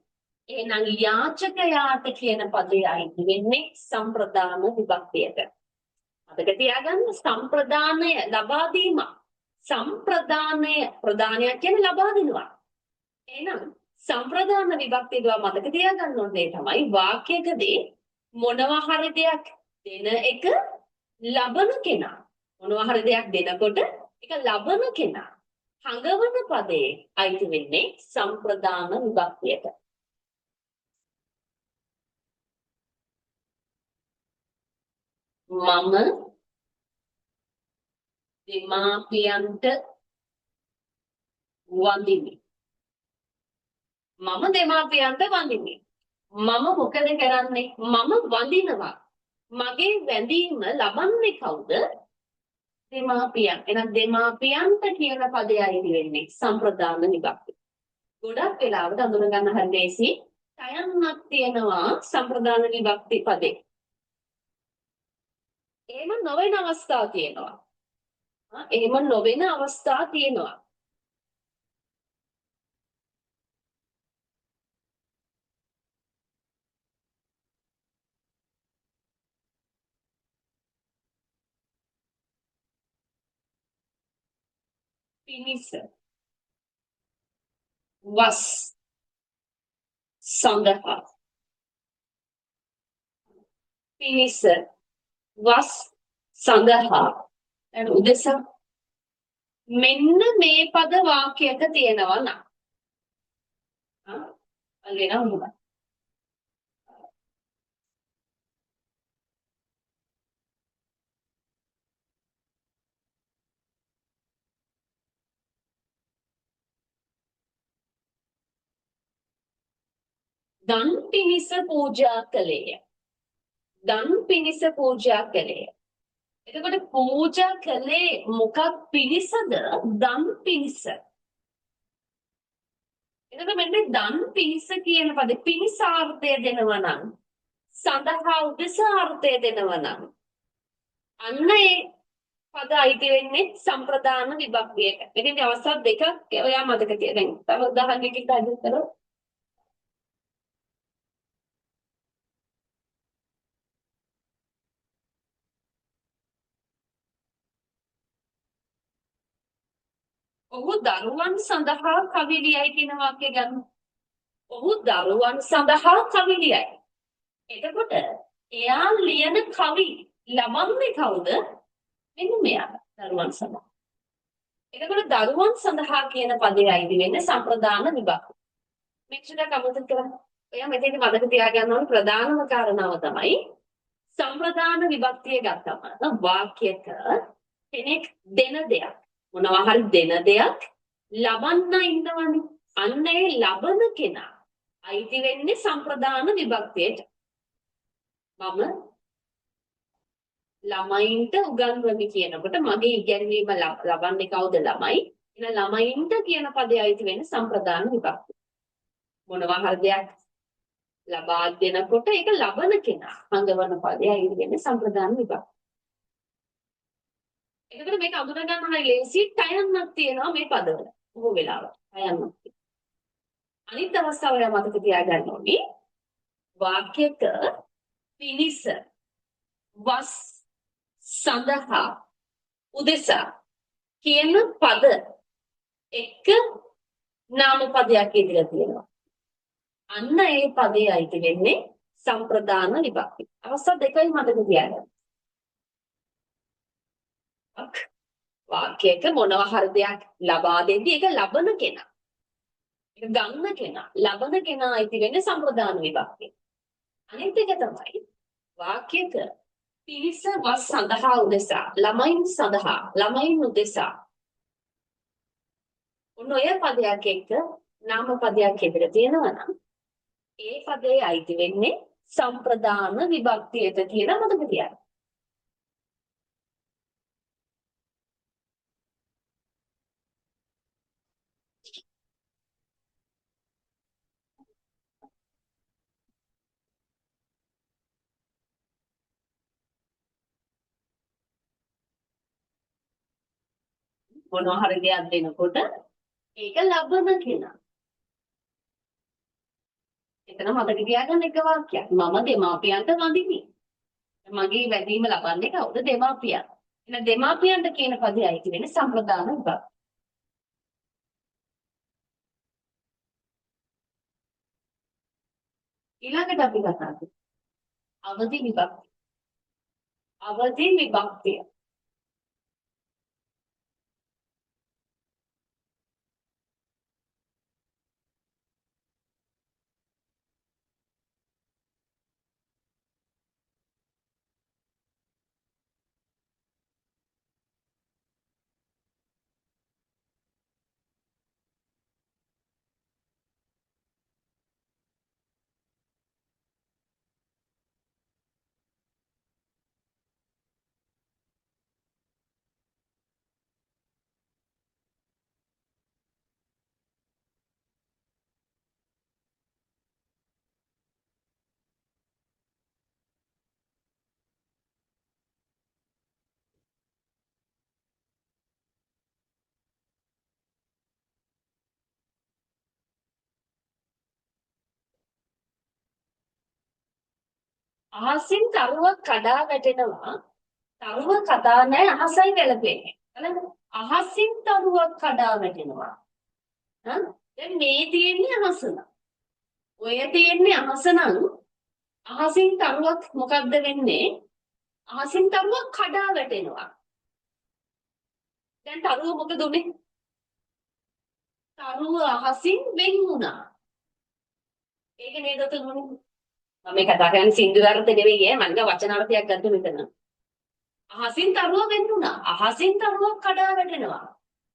එහෙනම් යාචකයාට කියන පදේ අයිති වෙන්නේ සම්ප්‍රදාන විභක්තියට. මතක තියාගන්න සම්ප්‍රදානය ලබා දීම. සම්ප්‍රදානය ප්‍රදානයක් කියන්නේ ලබා දෙනවා. එහෙනම් සම්ප්‍රදාන විභක්තිය දුව මතක තියාගන්න ඕනේ තමයි වාක්‍යයකදී මොනවා හරි දෙයක් දෙන එක ලබන කෙනා. මොනවා හරි දෙයක් දෙනකොට ඒක ලබන කෙනා. හඟවන පදේ අයිති වෙන්නේ සම්ප්‍රදාන විභක්තියට. මම දෙමාපියන්ට වඳිමි. මම දෙමාපියන්ට වඳිමි. මම මොකද කරන්නේ? මම වඳිනවා. මගේ වැඳීම ලබන්නේ කවුද? දෙමාපියන්. එහෙනම් දෙමාපියන්ට කියන පදය අයිති වෙන්නේ සම්ප්‍රදාන විභක්තිය. ගොඩක් වෙලාවට අඳුන ගන්න හරි ලේසි. තයන්නක් තියෙනවා සම්ප්‍රදාන විභක්ති පදේ. එහෙම නොවන අවස්ථා තියෙනවා. එහෙම නොවන අවස්ථා තියෙනවා. පිනිස වස් සඳහා. පිනිස වස් සඳහා උදෙසා මෙන්න මේ පද වාක්‍යයක තියෙනවා නම් අල්ලේනා උඹ දන් පිනිස පූජා කළේය. දන් පිනිස පූජා කළේය. එතකොට පූජා කළේ මොකක් පිණිසද? දන් පිණිස. එතකොට මෙන්න දන් පිණිස කියන පදේ පිණිස අර්ථය දෙනවා නම් සඳහා උදෙසා අර්ථය දෙනවා නම් අන්න ඒ පද අයිති වෙන්නේ සම්ප්‍රදාන විභක්තියට. මෙතන අවස්ථා දෙකක් ඔයා මතක තියාගන්න. තව උදාහරණයකින් පැහැදිලි කරොත් ඔහු දරුවන් සඳහා කවි ලියයි කියන වාක්‍ය ගන්න. ඔහු දරුවන් සඳහා කවි ලියයි. එතකොට එයා ලියන කවි ලබන්නේ කවුද? මෙන්න මෙයා දරුවන් සඳහා. එතකොට දරුවන් සඳහා කියන පදේ අයිති වෙන්නේ සම්ප්‍රදාන විභක්තිය. මේක චුට්ටක් අමතක කරන්න. ඔයා මෙතනදී මතක තියාගන්න ඕන ප්‍රධානම කාරණාව තමයි සම්ප්‍රදාන විභක්තිය ගත්තම වාක්‍යයක කෙනෙක් දෙන දෙයක් මොනවා හරි දෙන දෙයක් ලබන්න ඉන්නවනේ. අන්න ඒ ලබන කෙනා අයිති වෙන්නේ සම්ප්‍රදාන විභක්තියට. මම ළමයින්ට උගන්වමි කියනකොට මගේ ඉගැන්වීම ලබන්නේ කවුද? ළමයි. එහෙනම් ළමයින්ට කියන පදේ අයිති වෙන්නේ සම්ප්‍රදාන විභක්තිය. මොනවා හරි දෙයක් ලබා දෙනකොට ඒක ලබන කෙනා හඟවන පදයයි කියන්නේ සම්ප්‍රදාන විභක්තිය. එතකොට මේක අඳුර ගන්න හරිය ලේසි ටයන්නක් තියෙනවා මේ පදවල. බොහෝ වෙලාවට ටයන්නක්. අනිත් අවස්ථාව ඔයා මතක තියාගන්න ඕනේ වාක්‍යක පිනිස වස් සඳහා උදෙසා කියන පද එක නාම පදයක් ඉදිරියට තියෙනවා. අන්න ඒ පදේ අයිති වෙන්නේ සම්ප්‍රදාන විභක්තිය. අවස්ථා දෙකයි මතක තියාගන්න. වාක්‍යයක මොනවා හරි දෙයක් ලබා දෙද්දී ඒක ලබන කෙනා. ඒක ගන්න කෙනා. ලබන කෙනා අයිති වෙන්නේ සම්ප්‍රදාන විභක්තිය. අනිත් එක තමයි වාක්‍යයක පිරිස වස් සඳහා උදෙසා ළමයින් සඳහා ළමයින් උදෙසා ඔය පදයක් එක්ක නාම පදයක් ඉදිරිය තියෙනවා නම් ඒ පදේ අයිති වෙන්නේ සම්ප්‍රදාන විභක්තියට කියලා මතක තියාගන්න. මොනවා හරි දෙයක් දෙනකොට ඒක ලබන කෙනා. එතන මතක තියාගන්න එක වාක්‍යයක්. මම දෙමාපියන්ට වඳිමි. මගේ වැඳීම ලබන්නේ කවුද? දෙමාපියන්. එහෙනම් දෙමාපියන්ට කියන පදේ අයිති වෙන්නේ සම්ප්‍රදාන විභක්තිය. ඊළඟට අපි කතා කරමු අවදි විභක්තිය. අවදි විභක්තිය. අහසින් තරුවක් කඩා වැටෙනවා. තරුව කඩා නැහැ අහසයි වැළපෙන්නේ. බලන්න අහසින් තරුවක් කඩා වැටෙනවා. දැන් මේ තියෙන්නේ අහසන. ඔය තියෙන්නේ අහස නම් අහසින් තරුවක් මොකද්ද වෙන්නේ? අහසින් තරුවක් කඩා වැටෙනවා. දැන් තරුව මොකද උනේ? තරුව අහසින් වෙන් වුණා. ඒක නේද තුනුනේ? මම මේ කතා කරන්නේ සින්දු අර්ථ නෙවෙයි ඈ මම වචන අර්ථයක් ගත්ත මෙතන. අහසින් තරුව වෙන් වුණා. අහසින් තරුවක් කඩා වැටෙනවා.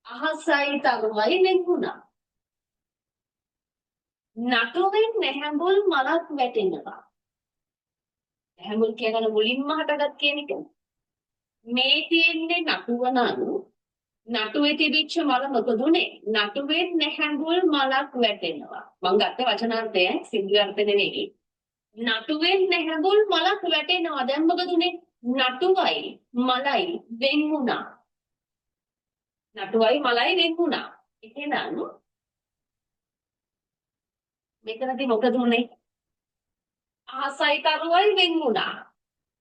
අහසයි තරුවයි වෙන් වුණා. නටුවෙන් නැහැඹුල් මලක් වැටෙනවා. නැහැඹුල් කියන මුලින්ම හටගත් කියන එක. මේ තියෙන්නේ නටුව නම් නටුවේ තිබිච්ච මල මොකද උනේ? නටුවෙන් නැහැඹුල් මලක් වැටෙනවා. මම ගත්ත වචනාර්ථය සින්දු අර්ථ නෙවෙයි. නටුවෙන් නැහැඹුල් මලක් වැටෙනවා. දැන් මොකද උනේ? නටුවයි මලයි වෙන් වුණා. නටුවයි මලයි වෙන් වුණා. එහෙනම් මෙතනදී මොකද උනේ? අහසයි තරුවයි වෙන් වුණා.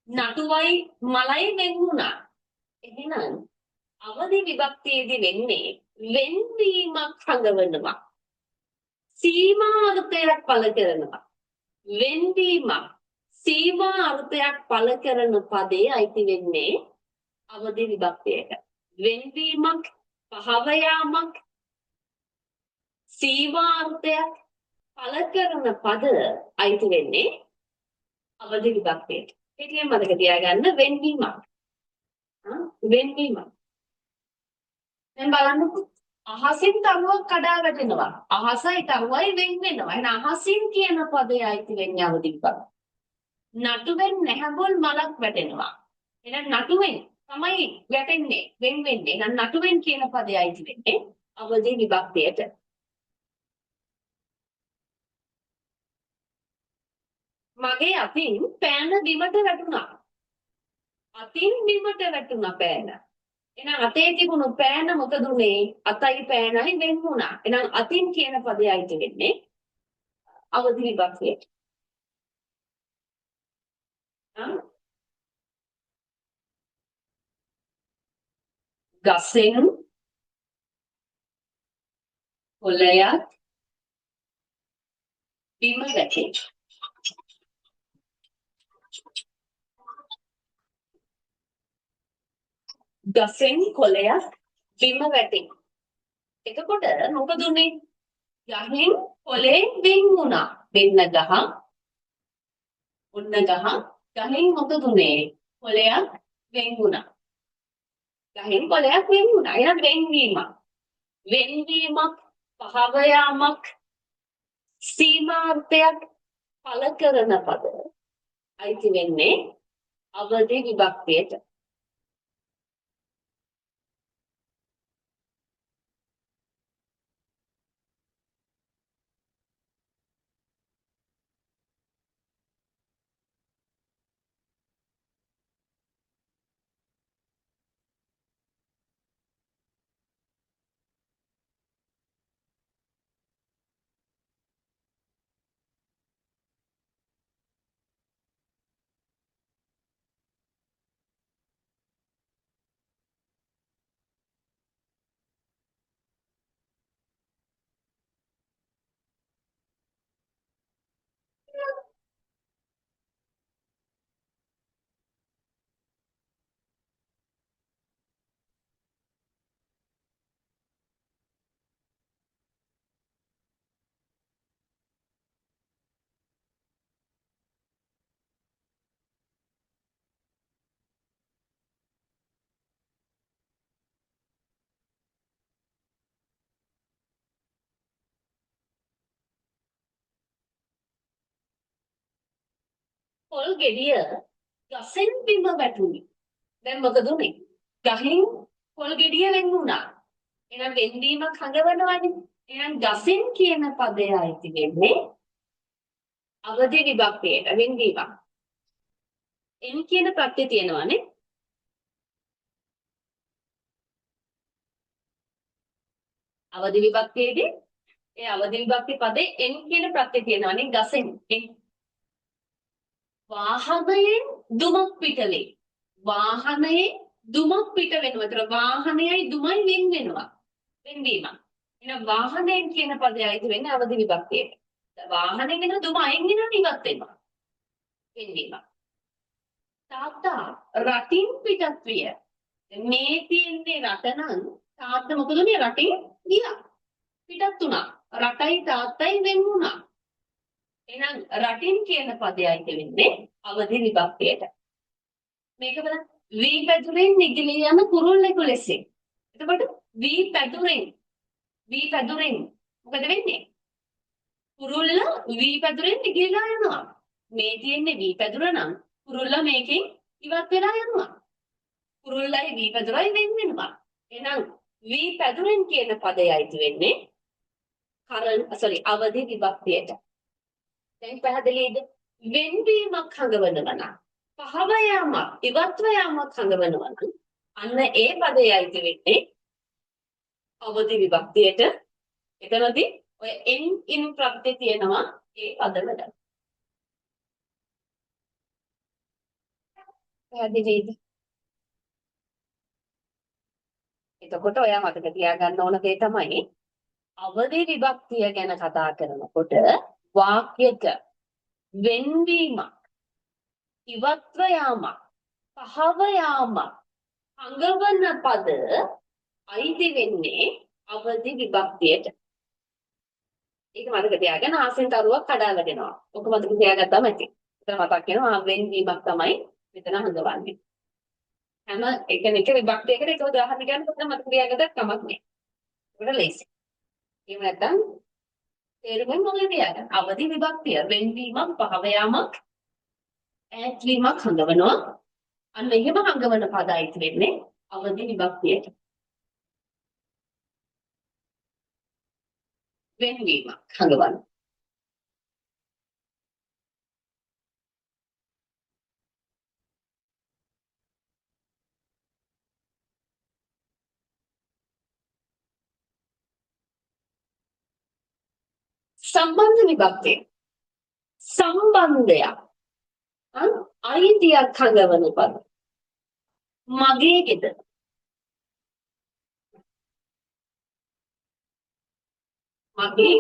නටුවයි මලයි වෙන් වුණා. එහෙනම් අවදි විභක්තියේදී වෙන්නේ වෙන්වීමක් හඟවනවා. සීමා අර්ථයක් පළ කරනවා. වෙන්වීමක් සීමා අර්ථයක් පළ කරන පදේ අයිති වෙන්නේ අවදි විභක්තියට. වෙන්වීමක් පහව යාමක් සීමා අර්ථයක් පළ කරන පද අයිති වෙන්නේ අවදි විභක්තියට. ඒකෙන් මතක තියාගන්න වෙන්වීමක්. වෙන්වීමක්. දැන් බලන්නකෝ අහසින් තරුවක් කඩා වැටෙනවා. අහසයි තරුවයි වෙන් වෙනවා. එහෙනම් අහසින් කියන පදේ අයිති වෙන්නේ අවදි විභක්තිය. නටුවෙන් නැහැඹුල් මලක් වැටෙනවා. එහෙනම් නටුවෙන් තමයි වැටෙන්නේ වෙන් වෙන්නේ. එහෙනම් නටුවෙන් කියන පදේ අයිති වෙන්නේ අවදි විභක්තියට. මගේ අතින් පෑන බිමට වැටුණා. අතින් බිමට වැටුණා පෑන. එහෙනම් අතේ තිබුණු පෑන මොකද උනේ? අතයි පෑනයි වෙන් වුණා. එහෙනම් අතින් කියන පදයයි වෙන්නේ අවදි විභක්තියට. ගසෙන් කොළයක් බිම වැටේ. ගසෙන් කොළයක් බිම වැටේ. එතකොට මොකද උනේ? ගහෙන් කොළේ වෙන් වුණා. වෙන්න ගහ. ඔන්න ගහ. ගහෙන් මොකද උනේ? කොළයක් වෙන් වුණා. ගහෙන් කොළයක් වෙන් වුණා. එහෙනම් වෙන්වීමක්. වෙන්වීමක්, පහව යාමක්, සීමාර්ථයක් පළ කරන පද අයිති වෙන්නේ අවදි විභක්තියට. පොල් ගෙඩිය ගසෙන් බිම වැටුණි. දැන් මොකද උනේ? ගහෙන් පොල් ගෙඩිය වෙන් වුණා. එහෙනම් වෙන්වීමක් හඟවනවානේ. එහෙනම් ගසෙන් කියන පදය අයිති වෙන්නේ අවදි විභක්තියට වෙන්වීමක්. එන් කියන ප්‍රත්‍ය තියෙනවානේ. අවදි විභක්තියේදී ඒ අවදි විභක්ති පදේ එන් කියන ප්‍රත්‍ය තියෙනවානේ ගසෙන්. වාහනයෙන් දුමක් පිට වේ. වාහනයේ දුමක් පිට වෙනවා. ඒතර වාහනයයි දුමයි වෙන් වෙනවා. වෙන්වීමක්. එහෙනම් වාහනයෙන් කියන පදය අයිති වෙන්නේ අවදි විභක්තියට. වාහනෙන් එන දුම අයින් වෙනවා ඉවත් වෙනවා. වෙන්වීමක්. තාත්තා රටින් පිටත් විය. මේ තියෙන්නේ රට නම් තාත්තා මොකද උනේ? රටින් ගියා. පිටත් වුණා. රටයි තාත්තයි වෙන් වුණා. එහෙනම් රටින් කියන පදයයි වෙන්නේ අවදි විභක්තියට. මේක බලන්න. වී පැදුරෙන් නිගිලී යන කුරුල්ලෙකු ලෙසින්. එතකොට වී පැදුරෙන් මොකද වෙන්නේ? කුරුල්ල වී පැදුරෙන් නිගිලලා යනවා. මේ තියෙන්නේ වී පැදුර නම් කුරුල්ල මේකෙන් ඉවත් වෙලා යනවා. කුරුල්ලයි වී පැදුරයි වෙන් වෙනවා. එහෙනම් වී පැදුරෙන් කියන පදයයි වෙන්නේ අවදි විභක්තියට. දැන් පැහැදිලිද? වෙන්වීමක් හඟවනවා නම් පහව යාමක් ඉවත්ව යාමක් හඟවනවා නම් අන්න ඒ පදයයි වෙන්නේ අවදි විභක්තියට. එතනදී ඔය ඉන් ප්‍රත්‍ය තියෙනවා ඒ පදවල. පැහැදිලිද? එතකොට ඔයා මතක තියාගන්න ඕන දේ තමයි අවදි විභක්තිය ගැන කතා කරනකොට වාක්‍යයක වෙන්වීමක් ඉවත්ව යාමක් පහව යාමක් හඟවන පද අයිති වෙන්නේ අවදි විභක්තියට. ඒක මතක තියාගන්න. ආසෙන් තරුවක් කඩාලා දෙනවා. ඔක මතක තියාගත්තාම ඇති. එතන මතක් වෙනවා වෙන්වීමක් තමයි මෙතන හඟවන්නේ. හැම එක විභක්තියකට එක උදාහරණ ගන්නකොට මතක තියාගත්තත් කමක් නැහැ. ඒකට ලේසි. එහෙම නැත්නම් තේරුමෙන් මොකද තියාගන්න. අවදි විභක්තිය වෙන්වීමක් පහව යාමක් ඈත්වීමක් හඟවනවා. අන්න එහෙම හඟවන පද අයිති වෙන්නේ අවදි විභක්තියට. වෙන්වීමක් හඟවන. සම්බන්ධ විභක්තිය. සම්බන්ධයක්. අයිතියක් හඟවන පද. මගේ ගෙදර. මගේ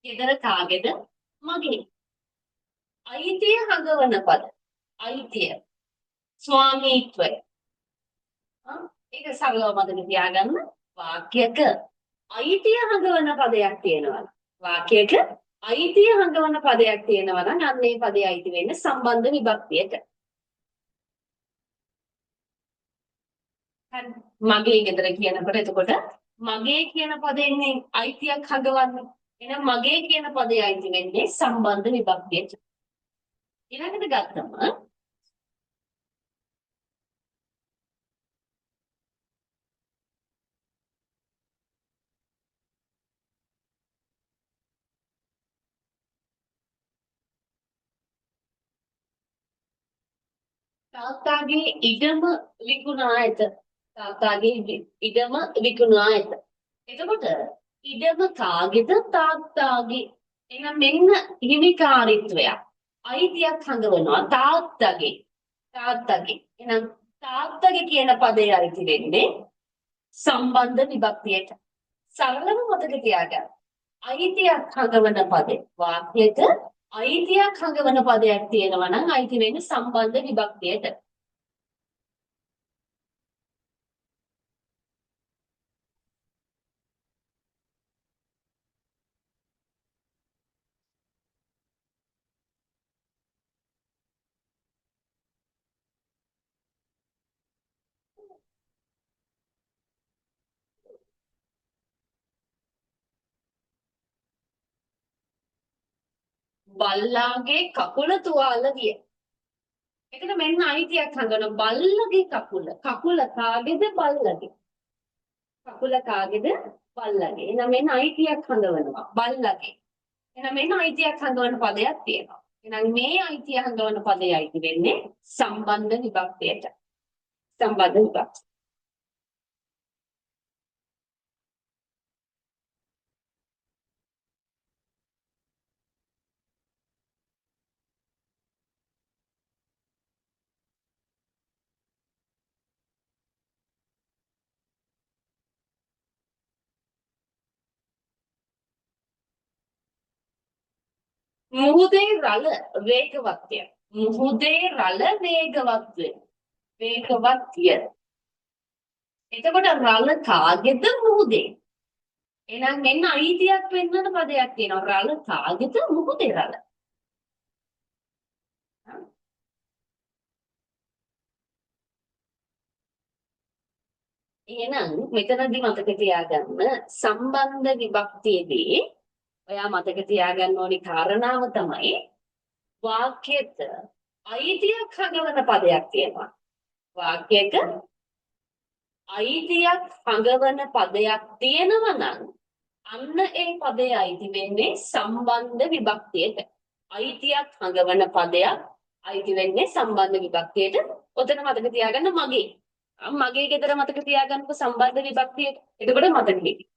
ගෙදර කාගේද? මගේ. අයිතිය හඟවන පද. අයිතිය. ස්වාමීත්වය. ඒක සරලව මතක තියාගන්න. වාක්‍යයක අයිතිය හඟවන පදයක් තියෙනවා. වාක්‍යයක අයිතිය හඟවන පදයක් තියෙනවා නම් අන්න ඒ පදේ අයිති වෙන්නේ සම්බන්ධ විභක්තියට. මගේ ගෙදර කියනකොට එතකොට මගේ කියන පදයෙන් අයිතියක් හඟවන්නේ. එහෙනම් මගේ කියන පදේ අයිති වෙන්නේ සම්බන්ධ විභක්තියට. ඊළඟට ගත්තම තාත්තාගේ ඉඩම විකුණා ඇත. තාත්තාගේ ඉඩම විකුණා ඇත. එතකොට ඉඩම කාගේද? තාත්තාගේ. එහෙනම් මෙන්න හිමිකාරීත්වයක්. අයිතියක් හඟවනවා තාත්තගේ. තාත්තගේ. එහෙනම් තාත්තගේ කියන පදේ අයිති වෙන්නේ සම්බන්ධ විභක්තියට. සරලව මතක තියාගන්න. අයිතියක් හඟවන පදේ වාක්‍යයක අයිතියක් හඟවන පදයක් තියෙනවා නම් අයිති වෙන්නේ සම්බන්ධ විභක්තියට. බල්ලාගේ කකුල තුවාල විය. එතකොට මෙන්න අයිතියක් හඟවන බල්ලගේ කකුල. කකුල කාගේද? බල්ලගේ. කකුල කාගේද? බල්ලගේ. එහෙනම් මෙන්න අයිතියක් හඟවනවා බල්ලගේ. එහෙනම් මෙන්න අයිතියක් හඟවන පදයක් තියෙනවා. එහෙනම් මේ අයිතිය හඟවන පදේ අයිති වෙන්නේ සම්බන්ධ විභක්තියට. සම්බන්ධ විභක්තිය. මුහුදේ රළ වේගවත්ය. මුහුදේ රළ වේගවත්ය. වේගවත්ය. එතකොට රළ කාගේද? මුහුදේ. එහෙනම් මෙන්න අයිතියක් වෙන්නන පදයක් තියෙනවා. රළ කාගේද? මුහුදේ රළ. එහෙනම් මෙතනදී මතක තියාගන්න සම්බන්ධ විභක්තියේදී ඔයා මතක තියාගන්න ඕනි කාරණාව තමයි වාක්‍යයක අයිතියක් හඟවන පදයක් තියෙනවා. වාක්‍යයක අයිතියක් හඟවන පදයක් තියෙනවා නම් අන්න ඒ පදේ අයිති වෙන්නේ සම්බන්ධ විභක්තියට. අයිතියක් හඟවන පදයක් අයිති වෙන්නේ සම්බන්ධ විභක්තියට. ඔතන මතක තියාගන්න මගේ. මගේ ගෙදර මතක තියාගන්නකො සම්බන්ධ විභක්තියට. එතකොට මතක හිටියි.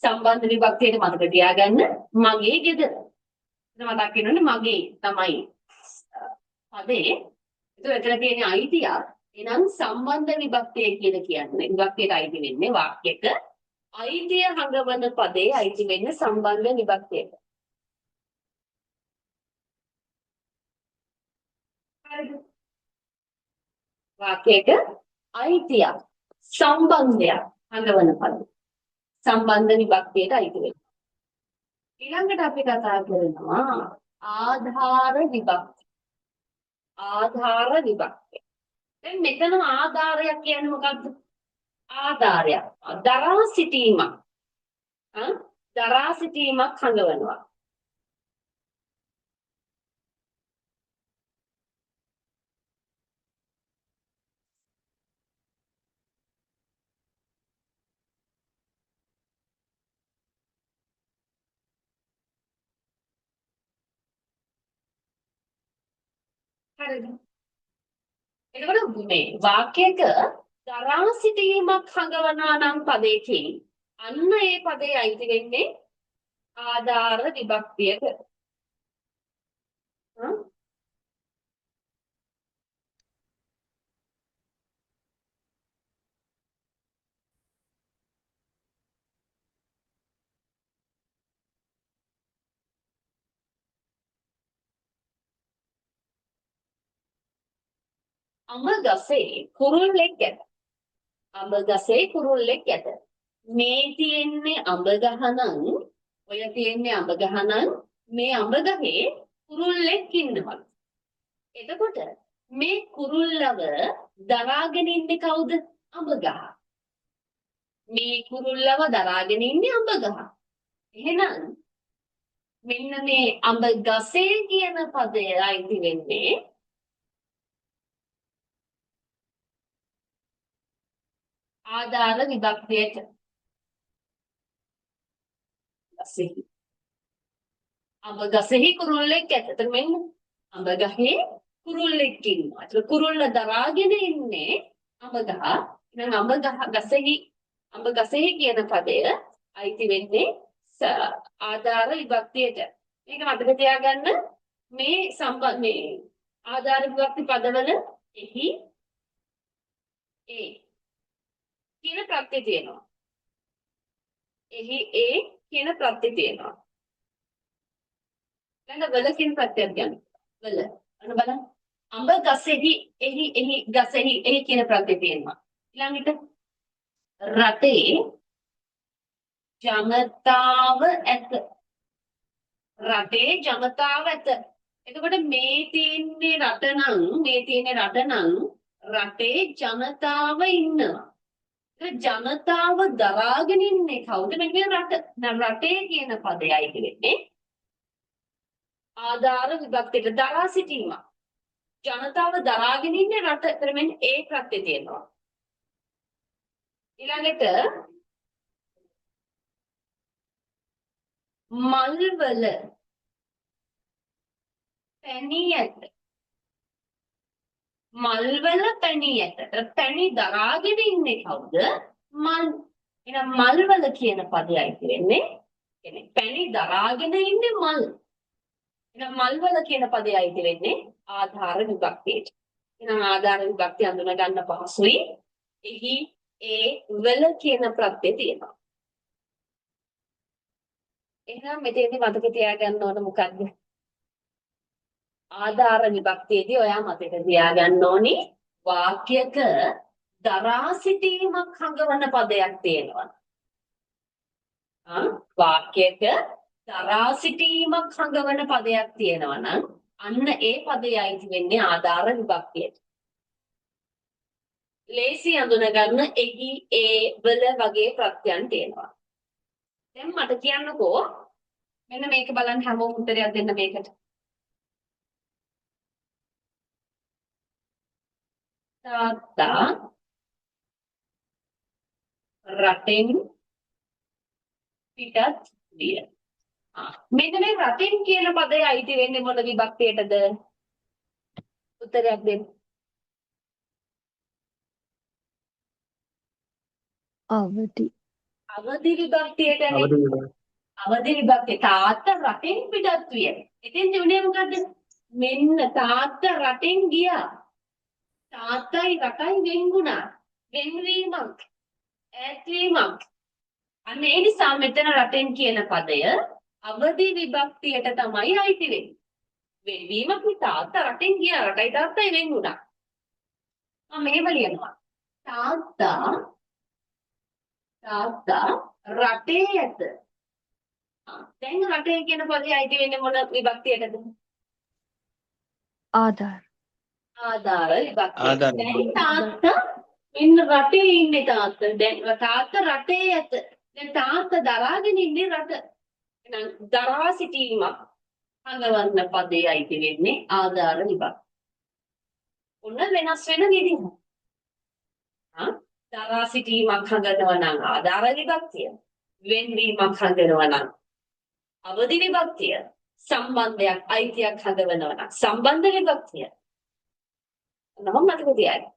සම්බන්ධ විභක්තියට මතක තියාගන්න මගේ ගෙදර. එතන මතක් වෙනවනේ මගේ තමයි පදේ. එතකොට එතන තියෙන අයිතිය එනම් සම්බන්ධ විභක්තිය කියලා කියන්නේ. විභක්තියට අයිති වෙන්නේ වාක්‍යයක අයිතිය හඟවන පදේ අයිති වෙන්නේ සම්බන්ධ විභක්තියට. හරිද? වාක්‍යයක අයිතියක් සම්බන්ධයක් හඟවන පද සම්බන්ධ විභක්තියට අයිති වෙනවා. ඊළඟට අපි කතා කරනවා ආධාර විභක්තිය. ආධාර විභක්තිය. දැන් මෙතන ආධාරයක් කියන්නේ මොකක්ද? ආධාරයක්. දරා සිටීමක්. දරා සිටීමක් හඟවනවා. හරිද? එතකොට මේ වාක්‍යයක දරා සිටීමක් හඟවනවා නම් පදයකින් අන්න ඒ පදේ අයිති වෙන්නේ ආධාර විභක්තියට අඹ ගසේ කුරුල්ලෙක් ඇත. අඹ ගසේ කුරුල්ලෙක් ඇත. මේ තියෙන්නේ අඹ ගහ නම් ඔය තියෙන්නේ අඹ ගහ නම් මේ අඹ ගහේ කුරුල්ලෙක් ඉන්නවා. එතකොට මේ කුරුල්ලව දරාගෙන ඉන්නේ කවුද? අඹ ගහ. මේ කුරුල්ලව දරාගෙන ඉන්නේ අඹ ගහ. එහෙනම් මෙන්න මේ අඹ ගසේ කියන පදය අයිති වෙන්නේ ආධාර විභක්තියට. ගසෙහි අඹ ගසෙහි කුරුල්ලෙක් ඇත. එතන මෙන්න අඹ ගහේ කුරුල්ලෙක් ඉන්නවා. ඒක කුරුල්ල දරාගෙන ඉන්නේ අඹ ගහ. එහෙනම් අඹ ගසෙහි අඹ ගසෙහි කියන පදය අයිති වෙන්නේ ආධාර විභක්තියට. මේක මතක තියාගන්න. මේ ආධාර විභක්ති පදවල එහි ඒ කියන ප්‍රත්‍ය තියෙනවා. එහි ඒ කියන ප්‍රත්‍ය තියෙනවා. දැන් වල කියන ප්‍රත්‍යයක් ගන්න. වල. අන්න බලන්න. අඹ ගසෙහි එහි ගසෙහි එහි කියන ප්‍රත්‍ය තියෙනවා. ඊළඟට රටේ ජනතාව ඇත. රටේ ජනතාව ඇත. එතකොට මේ තියෙන්නේ රට නම් රටේ ජනතාව ඉන්නවා. ජනතාව දරාගෙන ඉන්නේ කවුද? මේ රට. රටේ කියන පදයයි කියන්නේ ආධාර විභක්තියට දරා සිටීම. ජනතාව දරාගෙන ඉන්නේ රට. එතන මෙන්න ඒ ප්‍රත්‍ය තියෙනවා. ඊළඟට මල්වල පැණි ඇත. මල්වල පැණි ඇත. පැණි දරාගෙන ඉන්නේ කවුද? මල්. එහෙනම් මල්වල කියන පදයයි කියන්නේ පැණි දරාගෙන ඉන්නේ මල්. එහෙනම් මල්වල කියන පදයයි කියන්නේ ආධාර විභක්තියට. එහෙනම් ආධාර විභක්තිය හඳුනා ගන්න පහසුයි. එහි ඒ වල කියන ප්‍රත්‍ය තියෙනවා. එහෙනම් මෙතෙන්දි මතක තියාගන්න ඕන මොකද්ද? ආධාර විභක්තියේදී ඔයා මතක තියාගන්න ඕනි වාක්‍යයක දරා සිටීමක් හඟවන පදයක් තියෙනවා. වාක්‍යයක දරා සිටීමක් හඟවන පදයක් තියෙනවා නම් අන්න ඒ පදයයි වෙන්නේ ආධාර විභක්තියට. ලේසි අඳුනගන්න එහි ඒ වල වගේ ප්‍රත්‍යයන් තියෙනවා. දැන් මට කියන්නකෝ මෙන්න මේක බලන්න හැමෝම උත්තරයක් දෙන්න මේකට. තාත්තා රටෙන් පිටත් විය. මෙන්න මේ රටෙන් කියන පදය අයිති වෙන්නේ මොන විභක්තියටද? උත්තරයක් දෙන්න. අවදි විභක්තියටනේ. අවදි විභක්තිය. තාත්තා රටෙන් පිටත් විය. එතෙන්දී උනේ මොකද්ද? මෙන්න තාත්තා රටෙන් ගියා. තාත්තයි රටයි වෙන්ුණා. වෙන්වීමක්, ඈත්වීමක්. අන්න ඒ නිසා මෙතන රටෙන් කියන පදය අවදි විභක්තියට තමයි අයිති වෙන්නේ. වෙන්වීමක් නේ. තාත්තා රටෙන් ගියා. රටයි තාත්තයි වෙන්ුණා. මම මෙහෙම ලියනවා. තාත්තා රටේ ඇත. දැන් රටේ කියන පදේ අයිති වෙන්නේ මොන විභක්තියටද? ආධාර විභක්තිය. දැන් තාත්තා මෙන්න රටේ ඉන්නේ තාත්තා. දැන් තාත්තා රටේ ඇත. දැන් තාත්තා දරාගෙන ඉන්නේ රට. එහෙනම් දරා සිටීමක් හඟවන්න පදේ අයිති වෙන්නේ ආධාර විභක්තිය. ඔන්න වෙනස් වෙන විදිහ. දරා සිටීමක් හඟනවා නම් ආධාර විභක්තිය. වෙන්වීමක් හඟනවා නම් අවදි විභක්තිය. සම්බන්ධයක් අයිතියක් හඟවනවා නම් සම්බන්ධ විභක්තිය. නම මතක තියාගන්න.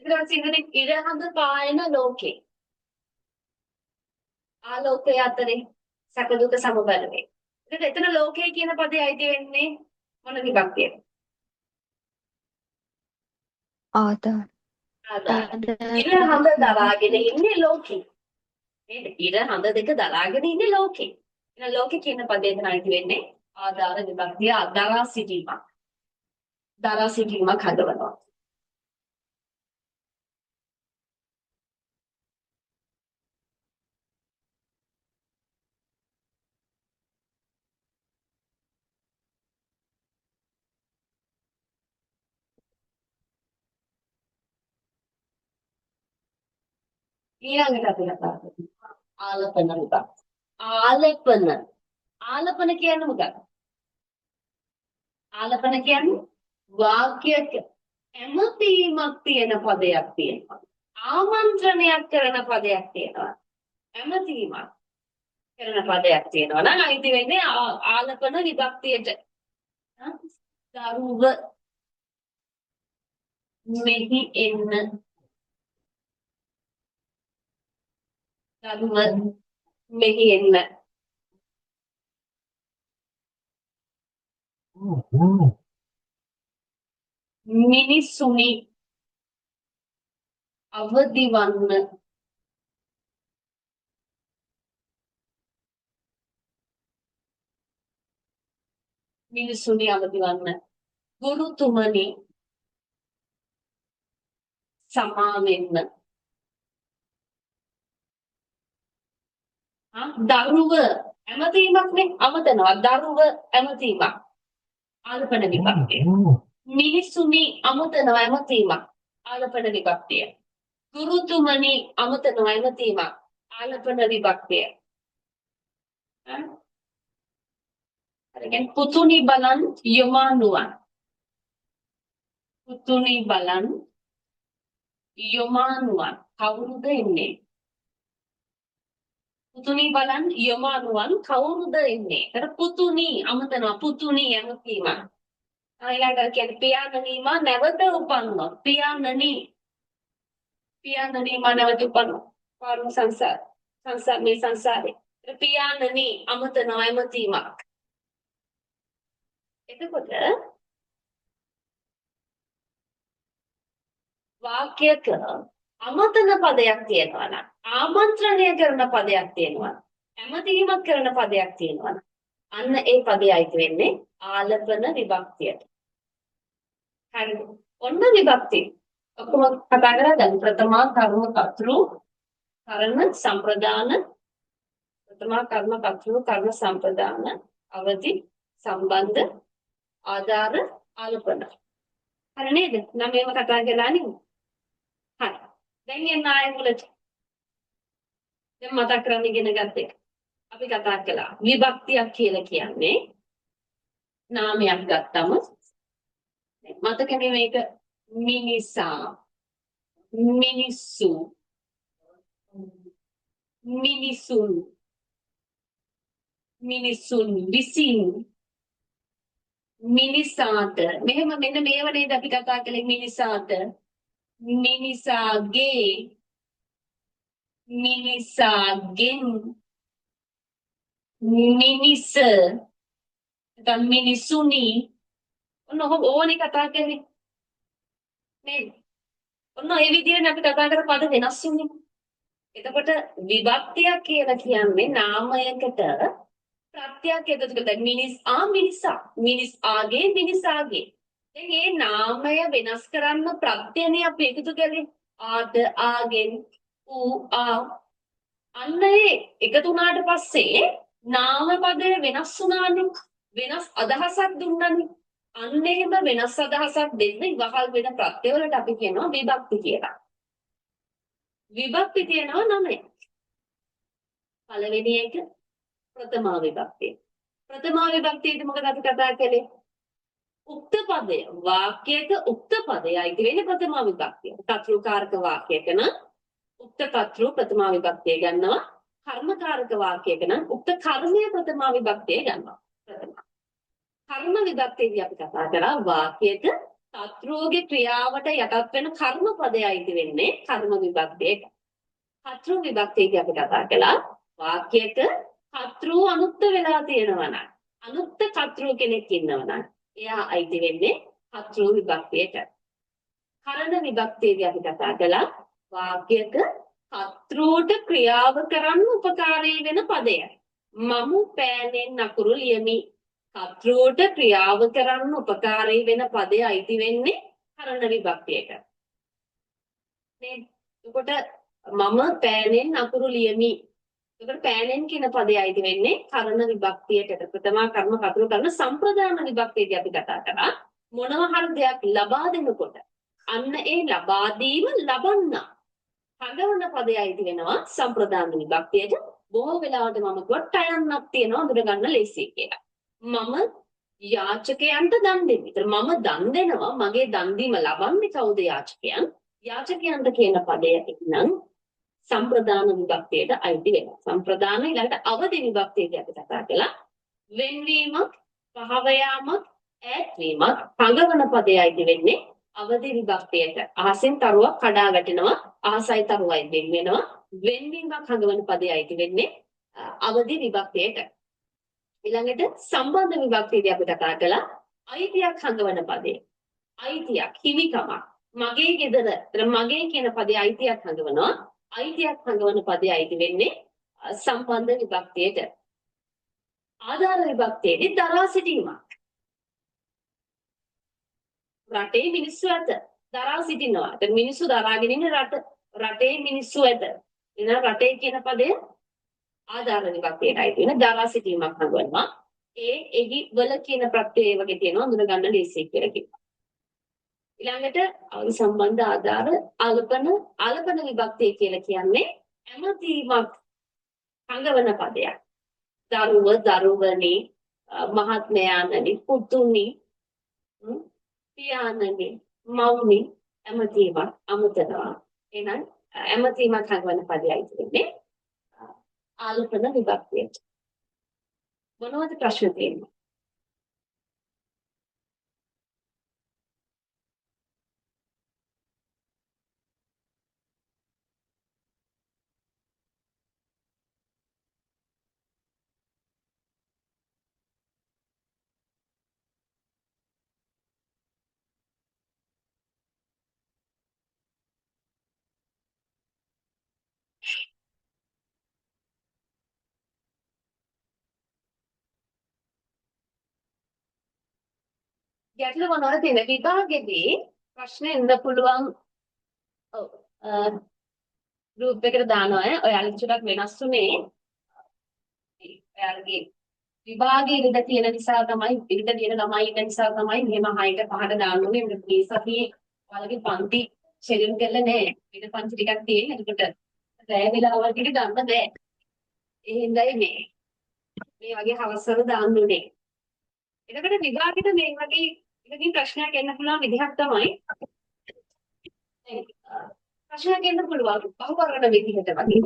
ඊට පස්සේ ඉරහඳ පායන ලෝකේ. ආලෝකය අතරේ සැප දුක සමබර වේ. එතන ලෝකය කියන පදේ අයිති වෙන්නේ මොන විභක්තියද? ආදාන. ආදාන. ඉරහඳ දරාගෙන ඉන්නේ ලෝකේ. නේද? ඉරහඳ දෙක දරාගෙන ඉන්නේ ලෝකේ. එහෙනම් ලෝකේ කියන පදේ එතන අයිති වෙන්නේ ආදාන විභක්තිය දරා සිටීමක්. දරා සිටීමක් හදවනවා. ඊළඟට අපි කතා කරමු ආලපන විභක්තිය. ආලපන. ආලපන කියන්නේ මොකක්ද? ආලපන කියන්නේ වාක්‍යයක ඇමතීමක් තියෙන පදයක් තියෙනවා. ආමන්ත්‍රණයක් කරන පදයක් තියෙනවා. ඇමතීමක් කරන පදයක් තියෙනවා නම් අයිති වෙන්නේ ආලපන විභක්තියට. දරුව මෙහි එන්න. දරුව මෙහි එන්න. මිනිසුනි අවදි වන්න. මිනිසුනි අවදි වන්න. ගුරුතුමනි සමා වෙන්න. දරුව ඇමතීමක්නේ අමතනවා. දරුව ඇමතීමක්. ආලපන විභක්තිය. මිනිසුනි අමතනවා ඇමතීමක්. ආලපන විභක්තිය. ගුරුතුමනි අමතනවා ඇමතීමක්. ආලපන විභක්තිය. පුතුනි බලන් යොමානුවන්. පුතුනි බලන් යොමානුවන්. කවුරුද එන්නේ? පුතුනි බලන් යොමානුවන් කවුරුද එන්නේ? ඒතර පුතුනි අමතනවා. පුතුනි ඇමතීමක්. ඊළඟට කියන්නේ පියාණනීම නැවත උපන්නොත්. පියාණනී නැවත උපන්නොත්. පාරුම මේ සංසාරේ. පියාණනී අමතනවා ඇමතීමක්. එතකොට වාක්‍යයක අමතන පදයක් තියෙනවා නම් ආමන්ත්‍රණය කරන පදයක් තියෙනවා ඇමතීමක් කරන පදයක් තියෙනවා අන්න ඒ පදය අයිති වෙන්නේ ආලපන විභක්තියට. හරිද? ඔන්න විභක්තිය. ඔක්කොම කතා කරලා දැන් ප්‍රථමා කර්ම කර්තෘ කරන සම්ප්‍රදාන ප්‍රථමා කර්ම කර්තෘ කර්ම සම්ප්‍රදාන අවදි සම්බන්ධ ආධාර ආලපන. හරි නේද? නම් මේව කතා කරලා නේ. හරි. දැන් එන්න ආයෙ මුලට. දැන් මතක් කරගන්න ඉගෙන ගත්ත එක. අපි කතා කළා විභක්තියක් කියලා කියන්නේ නාමයක් ගත්තම මතකනේ මේක මිනිසා මිනිස්සු මිනිසුන් මිනිසුන් විසින් මිනිසාට මෙහෙම මෙන්න මේව නේද අපි කතා කළේ මිනිසාට මිනිසාගේ මිනිසාගෙන් මිනිස නැත්නම් මිනිසුනි ඔන්න ඕනේ කතා කරන්නේ නේද? ඔන්න ඒ විදිහට අපි කතා කර පද වෙනස් වෙන්නේ. එතකොට විභක්තියක් කියලා කියන්නේ නාමයකට ප්‍රත්‍යක් එකතු කරලා මිනිසා මිනිස් ආගේ මිනිසාගේ. දැන් මේ නාමය වෙනස් කරන්න ප්‍රත්‍යනේ අපි එකතු කළේ ආද ආගෙන් ඌ ආ අන්න ඒ එකතු වුණාට පස්සේ නාම පදය වෙනස් වුණානේ. වෙනස් අදහසක් දුන්නානේ. අන්න එහෙම වෙනස් අදහසක් දෙන්න ඉවහල් වෙන ප්‍රත්‍යවලට අපි කියනවා විභක්ති කියලා. විභක්ති කියනවා නමයි. පළවෙනි එක ප්‍රථමා විභක්තිය. ප්‍රථමා විභක්තියේදී මොකද අපි කතා කළේ? උක්ත පදය. වාක්‍යයක උක්ත පදයයි කියන්නේ ප්‍රථමා විභක්තිය. කර්තෘකාරක වාක්‍යයක නම් උක්ත කර්තෘ ප්‍රථමා විභක්තිය ගන්නවා. කර්මකාරක වාක්‍යයක නම් උක්ත කර්මය ප්‍රථමා විභක්තිය ගන්නවා. ප්‍රථමා කර්ම විභක්තියදී අපි කතා කරා වාක්‍යයක සත්‍රුවගේ ක්‍රියාවට යටත් වෙන කර්ම පදය අයිති වෙන්නේ කර්ම විභක්තියට. කර්තෘ විභක්තියදී අපි කතා කළා වාක්‍යයක කර්තෘ අනුත්ත වෙලා තියෙනවා නම් අනුත්ත කර්තෘ කෙනෙක් ඉන්නවා නම් එයා අයිති වෙන්නේ කර්තෘ විභක්තියට. කරන විභක්තියදී අපි කතා කළා වාක්‍යයක කර්තෘට ක්‍රියාව කරන්න උපකාරී වෙන පදය. මම පෑනෙන් අකුරු ලියමි. කර්තෘට ක්‍රියාව කරන්න උපකාරී වෙන පදය අයිති වෙන්නේ කරන විභක්තියට. නේද? එතකොට මම පෑනෙන් අකුරු ලියමි. එතකොට පෑනෙන් කියන පදය අයිති වෙන්නේ කරන විභක්තියට. ප්‍රථම කර්ම කතුරු කරන සම්ප්‍රදාන විභක්තියදී අපි කතා කරා මොනවා හරි දෙයක් ලබා දෙනකොට අන්න ඒ ලබා දීම ලබන්න හඳවන පදය අයිති වෙනවා සම්ප්‍රදාන විභක්තියට. බොහෝ වෙලාවට මම කිව්වා ටයන්නක් තියෙනවා අඳුර ගන්න ලේසි කියලා. මම යාචකයන්ට දන් දෙන්නේ. ඒතර මම දන් දෙනවා මගේ දන් දීම ලබන්නේ කවුද යාචකයන්? යාචකයන්ට කියන පදය නම් සම්ප්‍රදාන විභක්තියට අයිති වෙනවා. සම්ප්‍රදාන ඊළඟට අවදි විභක්තියදී අපි කතා කළා වෙන්වීමක්, පහව යාමක්, ඈත්වීමක් පඟවන පදය අයිති වෙන්නේ අවදි විභක්තියට. අහසෙන් තරුවක් කඩා වැටෙනවා, අහසයි තරුවයි වෙන් වෙනවා. වෙන්වීමක් හඟවන පදය අයිති වෙන්නේ අවදි විභක්තියට. ඊළඟට සම්බන්ධ විභක්තියදී අපි කතා කළා අයිතියක් හඟවන පදේ. අයිතියක්, හිමිකමක්. මගේ ගෙදර. එතන මගේ කියන පදේ අයිතියක් හඟවනවා. අයිතියක් හඟවන පදේ අයිති වෙන්නේ සම්බන්ධ විභක්තියට. ආධාර විභක්තියේදී දරා සිටීමක්. රටේ මිනිස්සු ඇත. දරා සිටිනවා. එතන මිනිස්සු දරාගෙන ඉන්න රටේ මිනිස්සු ඇත. එන රටේ කියන පදය ආධාර විභක්තියට අයිති වෙන දරා සිටීමක් හඟවනවා. එහි වල කියන ප්‍රත්‍යය වගේ තියෙනවා අඳුන ගන්න ලේසි කියලා කිව්වා. ඊළඟට අවදි සම්බන්ධ ආධාර ආලපන විභක්තිය කියලා කියන්නේ ඇමතීමක් හඟවන පදයක්. දරුව, දරුවනි, මහත්මයාණනි, පුතුනි, පියාණනි, මව්නි ඇමතීමක් අමතනවා. එහෙනම් ඇමතීමක් හඟවන පදයයි තියෙන්නේ ආලපන විභක්තියට. මොනවද ප්‍රශ්න තියෙන්නේ? ගැටලු මොනවද තියෙන්නේ? විභාගෙදී ප්‍රශ්න එන්න පුළුවන්. ඔව්. ගෲප් එකට දානවා. ඔයාලා චුට්ටක් වෙනස් උනේ. ඔයාලගේ විභාගයේ ඉඳ තියෙන නිසා තමයි ඉඳ තියෙන ළමයි ඉන්න නිසා තමයි මෙහෙම 6ට 5ට දාන්න ඕනේ. මොකද මේ සතියේ ඔයාලගේ පන්ති ෂෙඩියුල් කරලා නැහැ. වෙන පන්ති ටිකක් තියෙන. ඒකට රැය වෙලාවල් ටික ගන්න බෑ. ඒ හින්දායි මේ වගේ හවස්වල දාන්න ඕනේ. එතකොට විභාගෙට මේ වගේ එකකින් ප්‍රශ්නයක් එන්න පුළුවන් විදිහක් තමයි ප්‍රශ්නයක් එන්න පුළුවන් බහු කරන විදිහට වගේ.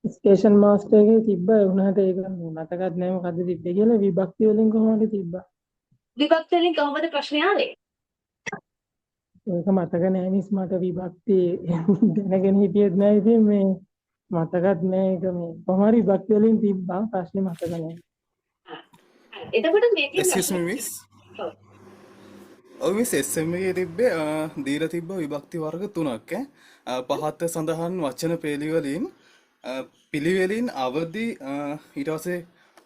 ස්ටේෂන් මාස්ටර් එකේ තිබ්බා උනාට ඒක මතකත් නැහැ මොකද්ද තිබ්බේ කියලා විභක්ති වලින් කොහොමද තිබ්බා. විභක්ති වලින් කොහොමද ප්‍රශ්න ආවේ? ඒක මතක නැහැ මිස් මට විභක්ති දැනගෙන හිටියෙත් නැහැ ඉතින් මේ මතකත් නැහැ ඒක මේ කොහොම හරි විභක්ති වලින් තිබ්බා ප්‍රශ්නේ මතක නැහැ. එතකොට මේකේ excuse me miss. ඔව් මිස් SM එකේ තිබ්බේ දීලා තිබ්බ විභක්ති වර්ග තුනක් පහත සඳහන් වචන පිළිවෙලින් අවදි ඊට පස්සේ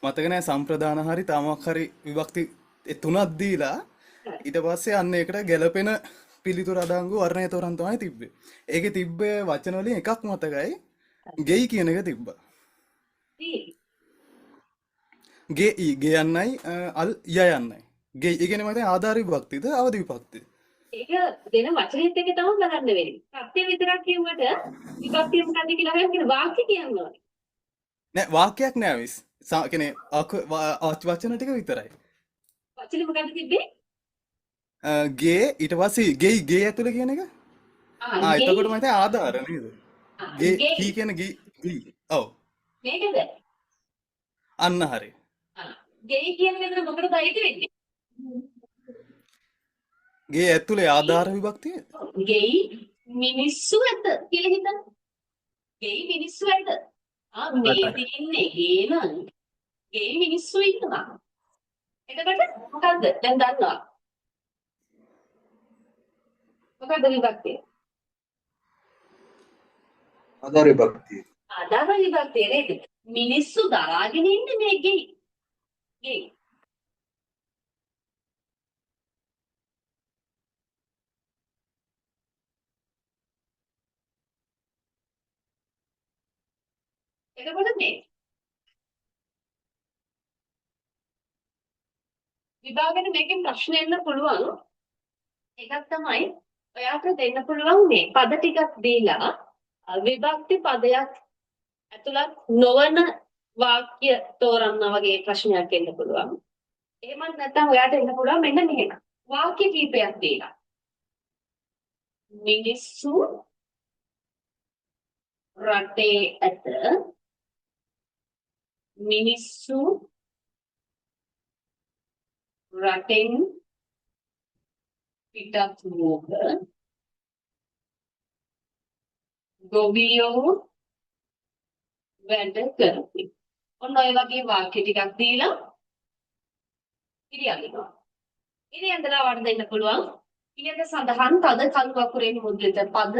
මතක නැහැ සම්ප්‍රදාන හරි තාමක් හරි විභක්ති තුනක් දීලා ඊට පස්සේ අන්න ඒකට ගැළපෙන පිළිතුරු අඩංගු වර්ණය තෝරන් තමයි තිබ්බේ. ඒකේ තිබ්බේ වචන වලින් එකක් මතකයි ගෙයි කියන එක තිබ්බා. ගෙයි යන්නයි අල් යයන්නයි. ගෙයි ඒ කියන්නේ මම ආධාර විභක්තිද අවදි විභක්තිද? ඒක දෙන වචනෙත් එක තමයි බලන්න වෙන්නේ. සත්‍ය විතරක් කියුවට විභක්තිය මොකක්ද කියලා අහන්න වාක්‍ය කියන්න ඕනේ. නෑ වාක්‍යයක් නෑ මිස්. කියන්නේ වචන ටික විතරයි. වචනේ මොකක්ද තිබ්බේ? ගේ ඊට පස්සේ ගේ ඇතුළේ කියන එක. එතකොට මම හිතා ආධාර නේද? ගේ කී කියන ගේ ඔව්. මේකද? අන්න හරි. ගෙයි කියන එක මොකටද අයිති වෙන්නේ? ගේ ඇතුලේ ආධාර විභක්තිය ගෙයි මිනිස්සු ඇත කියලා හිතන්න. ගෙයි මිනිස්සු ඇත. මේ තියෙන්නේ ගේ නම් ගෙයි මිනිස්සු ඉන්නවා. එතකොට මොකද්ද? දැන් දන්නවා. මොකද්ද විභක්තිය? ආධාර විභක්තිය. ආධාර විභක්තිය නේද? මිනිස්සු දරාගෙන ඉන්නේ මේ ගෙයි. ගෙයි. එතකොට මේ විභාගෙට මේකෙන් ප්‍රශ්න එන්න පුළුවන්. එකක් තමයි ඔයාට දෙන්න පුළුවන් මේ පද ටිකක් දීලා විභක්ති පදයක් ඇතුළත් නොවන වාක්‍ය තෝරන්න වගේ ප්‍රශ්නයක් එන්න පුළුවන්. එහෙමත් නැත්නම් ඔයාට එන්න පුළුවන් මෙන්න මෙහෙම. වාක්‍ය කීපයක් දීලා. මිනිස්සු රටේ ඇත. මිනිස්සු රටෙන් පිටත් වූහ. ගොවියෝ වැඩ කරති. ඔන්න ඔය වගේ වාක්‍ය ටිකක් දීලා ඉරියන්නවා. ඉරියන්දලා වඩ දෙන්න පුළුවන්. ඉරියන්ද සඳහන් තද කළු අකුරෙන් මුද්‍රිත පද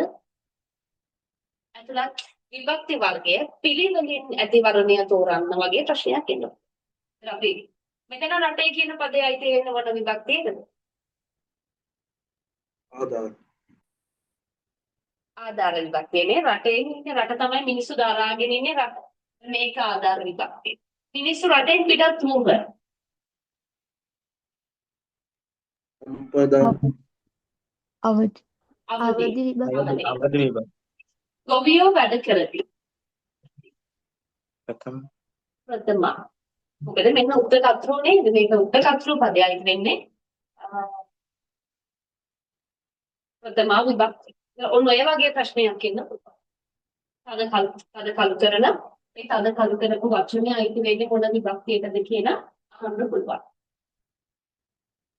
ඇතුළත් විභක්ති වර්ගය පිළිවෙලින් ඇති වර්ණය තෝරන්න වගේ ප්‍රශ්නයක් එනවා. ඉතින් අපි මෙතන රටේ කියන පදේ අයිති වෙන වන විභක්තියද? ආධාර. ආධාර විභක්තියනේ. රටේ ඉන්නේ රට තමයි මිනිස්සු දරාගෙන ඉන්නේ රට. මේක ආධාර විභක්තිය. මිනිස්සු රටෙන් පිටත් වූහ. සම්ප්‍රදාන. අවදි අවදි. විභක්තිය. අවදි විභක්තිය. ගොවියෝ වැඩ කරති. ප්‍රථම. ප්‍රථම. මොකද මෙන්න උත්තර කතරු නේද? මේක උත්තර කතරු පදයයි වෙන්නේ. ප්‍රථම විභක්තිය. ඔන්න ඔය වගේ ප්‍රශ්නයක් එන්න පුළුවන්. තද කළු කරන මේ තද කළු කරපු වචනේ අයිති වෙන්නේ මොන විභක්තියටද කියලා අහන්න පුළුවන්.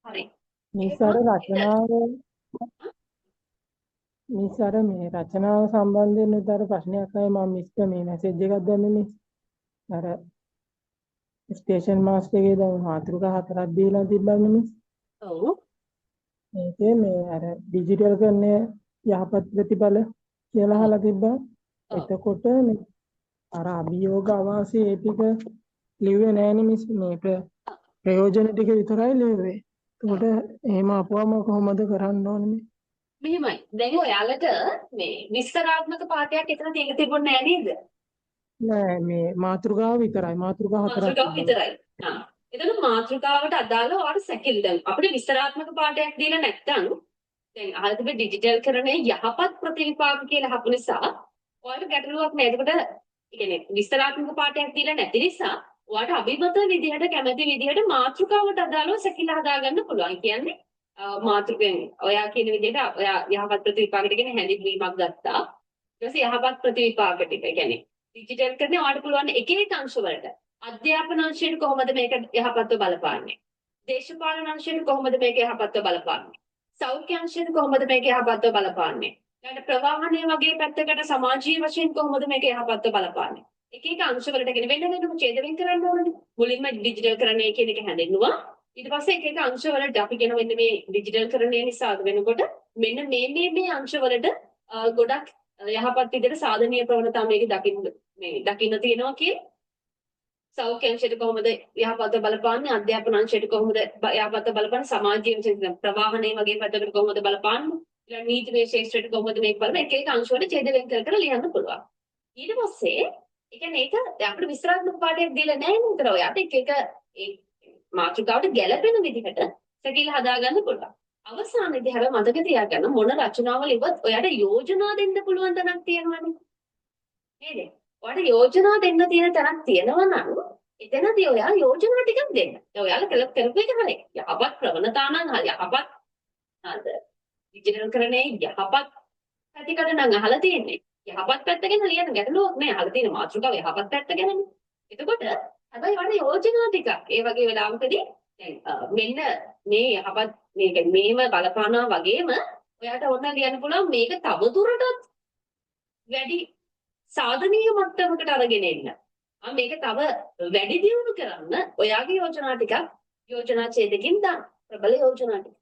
හරි. නිසාර රචනාව නිසාර මේ රචනාව සම්බන්ධයෙන් උදේට ප්‍රශ්නයක් ආයේ මම මිස්ට මේ මැසේජ් එකක් දැම්මේ මිස්. අර ස්ටේෂන් මාස්ටර් එකේ දැන් මාතෘකා 4ක් දීලා තිබ්බනේ මිස්. ඔව්. මේකේ මේ අර ඩිජිටල් කරන්නේ යහපත් ප්‍රතිඵල කියලා අහලා තිබ්බා. එතකොට මේ අර අභියෝග අවාසි ඒ ටික ලිව්වේ නෑනේ මිස්. මේ ප්‍රයෝජන ටික විතරයි ලිව්වේ. එතකොට එහෙම අපුවම කොහොමද කරන්න ඕනේ මේ? මෙහෙමයි. දැන් ඔයාලට මේ විස්තරාත්මක පාඩයක් එතන තියෙන්න තිබුණේ නෑ නේද? නෑ මේ මාතෘකාව විතරයි. මාතෘකා 4ක් මාතෘකාව විතරයි. එතන මාතෘකාවට අදාළව ඔයාලට සැකෙල් දැන් අපිට විස්තරාත්මක පාඩයක් දීලා නැත්නම් දැන් අහලා තිබෙ ඩිජිටල් කරන්නේ යහපත් ප්‍රතිවිපාක කියලා හපු නිසා ඔයාලට ගැටලුවක් නෑ. එතකොට ඒ කියන්නේ විස්තරාත්මක පාඩයක් දීලා නැති නිසා ඔයාලට අභිමත විදිහට කැමති විදිහට මාතෘකාවට අදාළව සැකෙල් හදාගන්න පුළුවන්. කියන්නේ මාතෘකෙන් ඔයා කියන විදිහට ඔයා යහපත් ප්‍රතිවිපාකට කියන හැඳින්වීමක් ගත්තා. ඊට පස්සේ යහපත් ප්‍රතිවිපාක ටික කියන්නේ ඩිජිටල් කරන්නේ ඔයාලට පුළුවන් එක එක අංශ වලට අධ්‍යාපන අංශයට කොහොමද මේක යහපත්ව බලපාන්නේ? දේශපාලන අංශයට කොහොමද මේක යහපත්ව බලපාන්නේ? සෞඛ්‍ය අංශයට කොහොමද මේක යහපත්ව බලපාන්නේ? ඊට ප්‍රවාහනය වගේ පැත්තකට සමාජීය වශයෙන් කොහොමද මේක යහපත්ව බලපාන්නේ? එක එක අංශ වලට කියන වෙන වෙනම ඡේදයෙන් කරන්න ඕනනේ. මුලින්ම ඩිජිටල් කරන්නේ කියන එක හැඳින්නුවා. ඊට පස්සේ එක එක අංශ වලට අපි කියන මෙන්න මේ ඩිජිටල් කරන්නේ නිසා වෙනකොට මෙන්න මේ අංශ වලට ගොඩක් යහපත් විදිහට සාධනීය ප්‍රවණතා මේක දකින්න තියෙනවා කියලා. සෞඛ්‍ය අංශයට කොහොමද යහපත බලපාන්නේ? අධ්‍යාපන අංශයට කොහොමද යහපත බලපාන්නේ? සමාජීය අංශයට ප්‍රවාහනය වගේ පැත්තකට කොහොමද බලපාන්නේ? ඊළඟ නීතිමය ශාස්ත්‍රයට කොහොමද මේක බලපාන්නේ? එක එක අංශ වල ඡේද වෙන් කර කර ලියන්න පුළුවන්. ඊට පස්සේ ඒ කියන්නේ ඒක අපිට විස්තරාත්මක පාඩයක් දීලා නැහැ නේද? ඔයාට එක ඒ මාතෘකාවට ගැළපෙන විදිහට සැකීල හදාගන්න පුළුවන්. අවසානයේදී හැබැයි මතක තියාගන්න මොන රචනාවල ඉවත් ඔයාට යෝජනා දෙන්න පුළුවන් තැනක් තියෙනවනේ. නේද? ඔයාට යෝජනා දෙන්න තියෙන තැනක් තියෙනවා නම් එතනදී ඔයා යෝජනා ටිකක් දෙන්න. දැන් ඔයාලා කරපු එක හරියි. යහපත් ප්‍රවණතා නම් හරි යහපත් නේද? ඩිජිටල් කරන්නේ යහපත් පැතිකඩ නම් අහලා තියෙන්නේ. යහපත් පැත්ත ගැන ලියන්න ගැටලුවක් නෑ. අහලා තියෙන මාතෘකාව යහපත් පැත්ත ගැනනේ. එතකොට හැබැයි වඩ යෝජනා ටිකක් ඒ වගේ වෙලාවකදී දැන් මෙන්න මේ යහපත් මේක මේව බලපානවා වගේම ඔයාට ඕන ලියන්න පුළුවන් මේක තවදුරටත් වැඩි සාධනීය මට්ටමකට අරගෙන එන්න. මේක තව වැඩි දියුණු කරන්න ඔයාගේ යෝජනා ටිකක් යෝජනා ඡේදකින් දාන්න. ප්‍රබල යෝජනා ටික.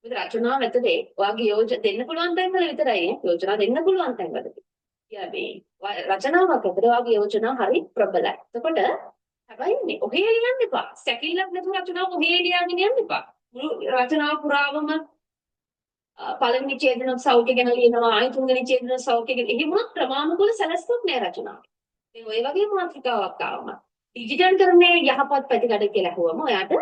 විතර රචනාව ඇතුලේ ඔයාගේ දෙන්න පුළුවන් තැන් වල විතරයි යෝජනා දෙන්න පුළුවන් තැන් වලදී. මේ රචනාවක් ඇතුලේ ඔයාගේ යෝජනා හරි ප්‍රබලයි. එතකොට හැබැයි මේ ඔහේ ලියන්න එපා. සැකිල්ලක් නැතුව රචනාව ඔහේ ලියගෙන යන්න එපා. මුළු රචනාව පුරාවම පළවෙනි ඡේදන සෞඛ්‍ය ගැන ලියනවා ආයි තුන්වෙනි ඡේදන සෞඛ්‍ය ගැන එහෙම ක්‍රමානුකූල සැලැස්මක් නෑ රචනාවේ. මේ ඔය වගේ මාතෘකාවක් ආවම ඩිජිටල් කරන්නේ යහපත් පැතිකඩ කියලා අහුවම ඔයාට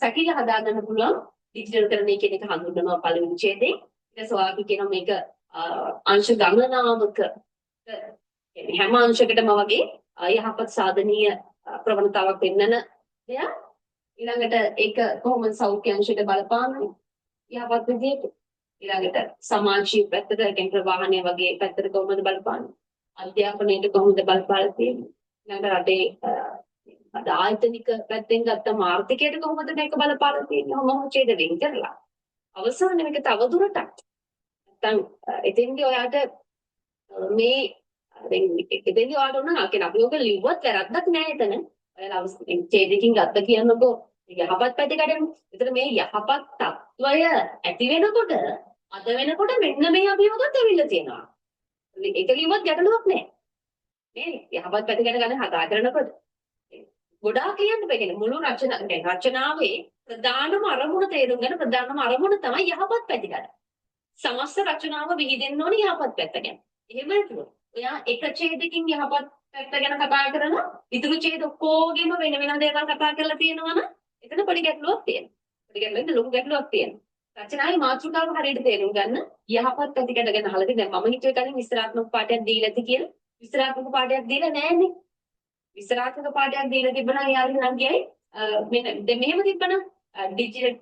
සැකිල්ල හදාගන්න පුළුවන් ඩිජිටල් කරන්නේ කියන එක හඳුන්වනවා පළවෙනි ඡේදේ. ඊට පස්සේ ඔයාගේ කියනවා මේක අංශ ගණනාවක හැම අංශයකටම වගේ යහපත් සාධනීය ප්‍රවණතාවක් පෙන්වන දෙයක්. ඊළඟට ඒක කොහොමද සෞඛ්‍ය අංශයට බලපාන්නේ යහපත් විදියට. ඊළඟට සමාජීය පැත්තට කියන්නේ ප්‍රවාහනය වගේ පැත්තට කොහොමද බලපාන්නේ. අධ්‍යාපනයට කොහොමද බලපාලා තියෙන්නේ. ඊළඟට රටේ ආයතනික පැත්තෙන් ගත්තම ආර්ථිකයට කොහොමද මේක බලපාලා තියෙන්නේ. මොහොම ඡේද වෙන් කරලා. අවසානයේ මේක තවදුරටත් නැත්නම් එතෙන්දී ඔයාට මේ දැන් එතෙන්දී ඔයාට උනන කියන අභියෝග ලිව්වත් වැරද්දක් නෑ එතන. ඔයාලා ඡේදකින් ගත්ත කියනකො යහපත් පැතිකඩෙන්. ඒතර මේ යහපත් තත්වය ඇති වෙනකොට අද වෙනකොට මෙන්න මේ අභියෝගත් ඇවිල්ලා තියෙනවා. ඒක ලිව්වත් ගැටලුවක් නෑ. මේ යහපත් පැතිකඩ ගන්න හදා කරනකොට ගොඩාක් කියන්න බෑ කියන්නේ මුළු රචනාවේ ප්‍රධානම අරමුණ තේරුම් ගන්න ප්‍රධානම අරමුණ තමයි යහපත් පැතිකඩ. සමස්ත රචනාව විහිදෙන්න ඕනේ යහපත් පැත්ත ගැන. එහෙම නේද? ඔයා එක ඡේදකින් යහපත් පැත්ත ගැන කතා කරනවා ඉතුරු ඡේද ඔක්කොගෙම වෙන වෙන දේවල් කතා කරලා තියෙනවා නම් එතන පොඩි ගැටලුවක් තියෙනවා. පොඩි ගැටලුවක් ලොකු ගැටලුවක් තියෙනවා. රචනාවේ මාතෘකාව හරියට තේරුම් ගන්න යහපත් පැතිකඩ ගැන අහලා තියෙනවා. මම හිතුවේ කලින් විස්තරාත්මක පාඩයක් දීලා ඇති කියලා. විස්තරාත්මක පාඩයක් දීලා නැහැනේ. විස්තරාත්මක පාඩයක් දීලා තිබුණා යාළුවෝ නම් කියයි මෙන්න මෙහෙම තිබ්බනම්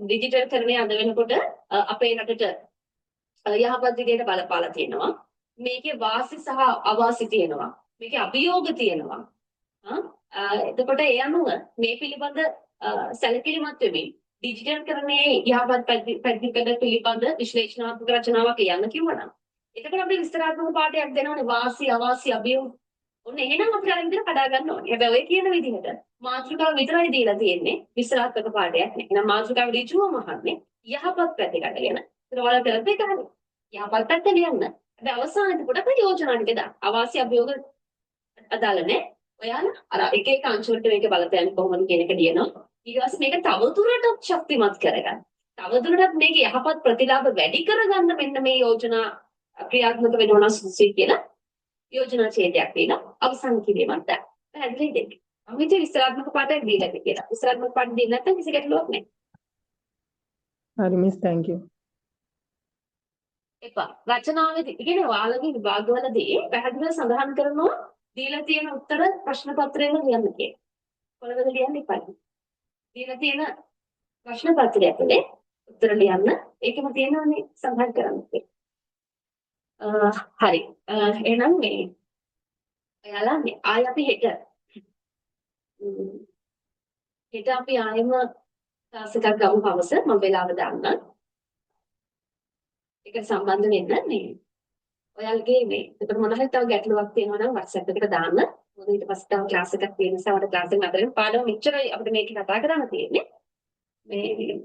ඩිජිටල් කරන්නේ අද වෙනකොට අපේ රටට යහපත් විදියට බලපාලා තියෙනවා. මේකේ වාසි සහ අවාසි තියෙනවා. මේකේ අභියෝග තියෙනවා. එතකොට ඒ අනුව මේ පිළිබඳ සැලකිලිමත් වෙමින් ඩිජිටල් කරන්නේ යහපත් පැතිකඩ පිළිබඳ විශ්ලේෂණාත්මක රචනාවක් කියන්න කිව්වනම් එතකොට අපිට විස්තරාත්මක පාඩයක් දෙනවනේ වාසි අවාසි අභියෝග. ඔන්න එහෙනම් අපිට අරින්ද කඩා ගන්න ඕනේ. හැබැයි ඔය කියන විදිහට මාතෘකාව විතරයි දීලා තියෙන්නේ විස්තරාත්මක පාඩයක් නේ. එහෙනම් මාතෘකාව ඍජුවම අහන්නේ යහපත් පැතිකඩ ගැන. ඒක ඔයාලා කරපේ ගහන්නේ. යහපත් පැත්ත ලියන්න. හැබැයි අවසානයේ පොඩ යෝජනා ටික දාන්න. අවාසි අභියෝග අදාළ නැහැ. ඔයාලා අර එක එක අංශ වලට මේක බලපෑම් කොහොමද කියන එක ලියනවා. ඊට පස්සේ මේක තවදුරටත් ශක්තිමත් කරගන්න. තවදුරටත් මේක යහපත් ප්‍රතිලාභ වැඩි කරගන්න මෙන්න මේ යෝජනා ක්‍රියාත්මක වෙනවා සුසී කියලා යෝජනා ඡේදයක් දීලා අවසන් කිරීමක් දාන්න. පැහැදිලිද? අමිත විස්තරාත්මක පාඩයක් දීලාද කියලා. විස්තරාත්මක පාඩ දෙන්න නැත්නම් කිසි ගැටලුවක් නැහැ. හරි මිස් thank you. එපා. රචනාවේදී කියන්නේ ඔයාලගේ විභාගවලදී පැහැදිලිව සඳහන් කරනවා දීලා තියෙන උත්තර ප්‍රශ්න පත්‍රයෙන් ලියන්න කියලා. කොළවල ලියන්න එපා. දීලා තියෙන ප්‍රශ්න පත්‍රය ඇතුලේ උත්තර ලියන්න ඒකම තියෙනවානේ සඳහන් කරන්න. හරි. එහෙනම් මේ ඔයාලා ආය අපි හෙට අපි ආයෙම ක්ලාස් එකක් ගමු හවස මම වෙලාව දාන්න. ඒක සම්බන්ධ වෙන්න මේ ඔයාලගේ මේ ඒකට මොන හරි තව ගැටලුවක් තියෙනවා නම් WhatsApp එකට දාන්න. මොකද ඊට පස්සේ තව ක්ලාස් එකක් තියෙන නිසා වල ක්ලාස් එක නතරෙන් පාඩම මෙච්චරයි අපිට මේක කතා කරන්න තියෙන්නේ. මේ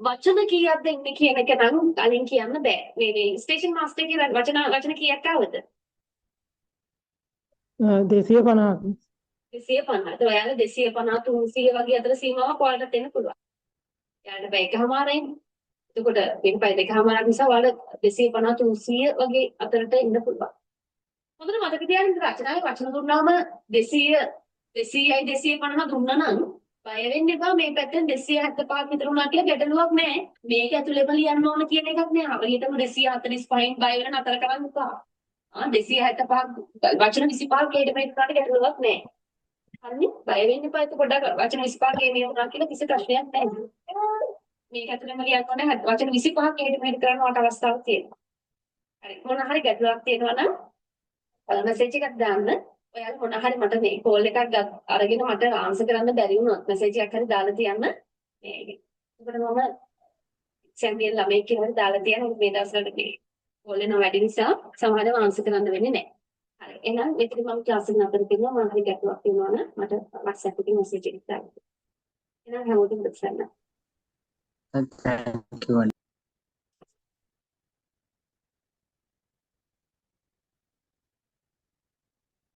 වචන කීයක් දෙන්නේ කියන එක නම් කලින් කියන්න බෑ. මේ ස්ටේෂන් මාස්ටර් කියලා වචන කීයක් ආවද? 250ක්. 250. ඒ ඔයාලා 250 300 වගේ අතර සීමාවක් ඔයාලට දෙන්න පුළුවන්. යාළුවා බෑ එකමාරයින්. එතකොට වෙනපයි දෙකමාරක් නිසා ඔයාලා 250 300 වගේ අතරට එන්න පුළුවන්. හොඳට මතක තියාගන්න රචනාවේ වචන දුන්නාම 200 200යි 250 දුන්නා නම් බය වෙන්න එපා මේ පැත්තෙන් 275ක් විතර වුණා කියලා ගැටලුවක් නැහැ. මේක ඇතුළේම ලියන්න ඕන කියන එකක් නෑ. හරියටම 245න් බය වෙන නතර කරන්න එපා. 275 වචන 25ක් ඊට මේකට ගැටලුවක් නැහැ. හරිනේ? බය වෙන්න එපා. ඒක පොඩ්ඩක් වචන 25ක් මේ වුණා කියලා කිසි ප්‍රශ්නයක් නැහැ. මේක ඇතුළේම ලියන්න ඕනේ වචන 25ක් ඊට මේකට කරන්නවට අවස්ථාවක් තියෙනවා. හරි. මොන හරි ගැටලුවක් තියෙනවා නම් මෙසේජ් එකක් දාන්න. ඔයාලා මොන හරි මට මේ කෝල් එකක් අරගෙන මට ආන්සර් කරන්න බැරි වුණොත් මැසේජ් එකක් හරි දාලා තියන්න මේ ඒකට මම සැම්පියන් ළමයි කියලා හරි දාලා තියන්න මේ දවස්වල මේ කෝල් එක වැඩි නිසා සමහරව ආන්සර් කරන්න වෙන්නේ නැහැ. හරි එහෙනම් මෙතන මම ක්ලාස් එක නතර කරනවා මම හරි ගැටලුවක් තියෙනවා නම් මට WhatsApp එකේ මැසේජ් එකක් දාන්න. එහෙනම් හැමෝටම දෙන්න. Thank you.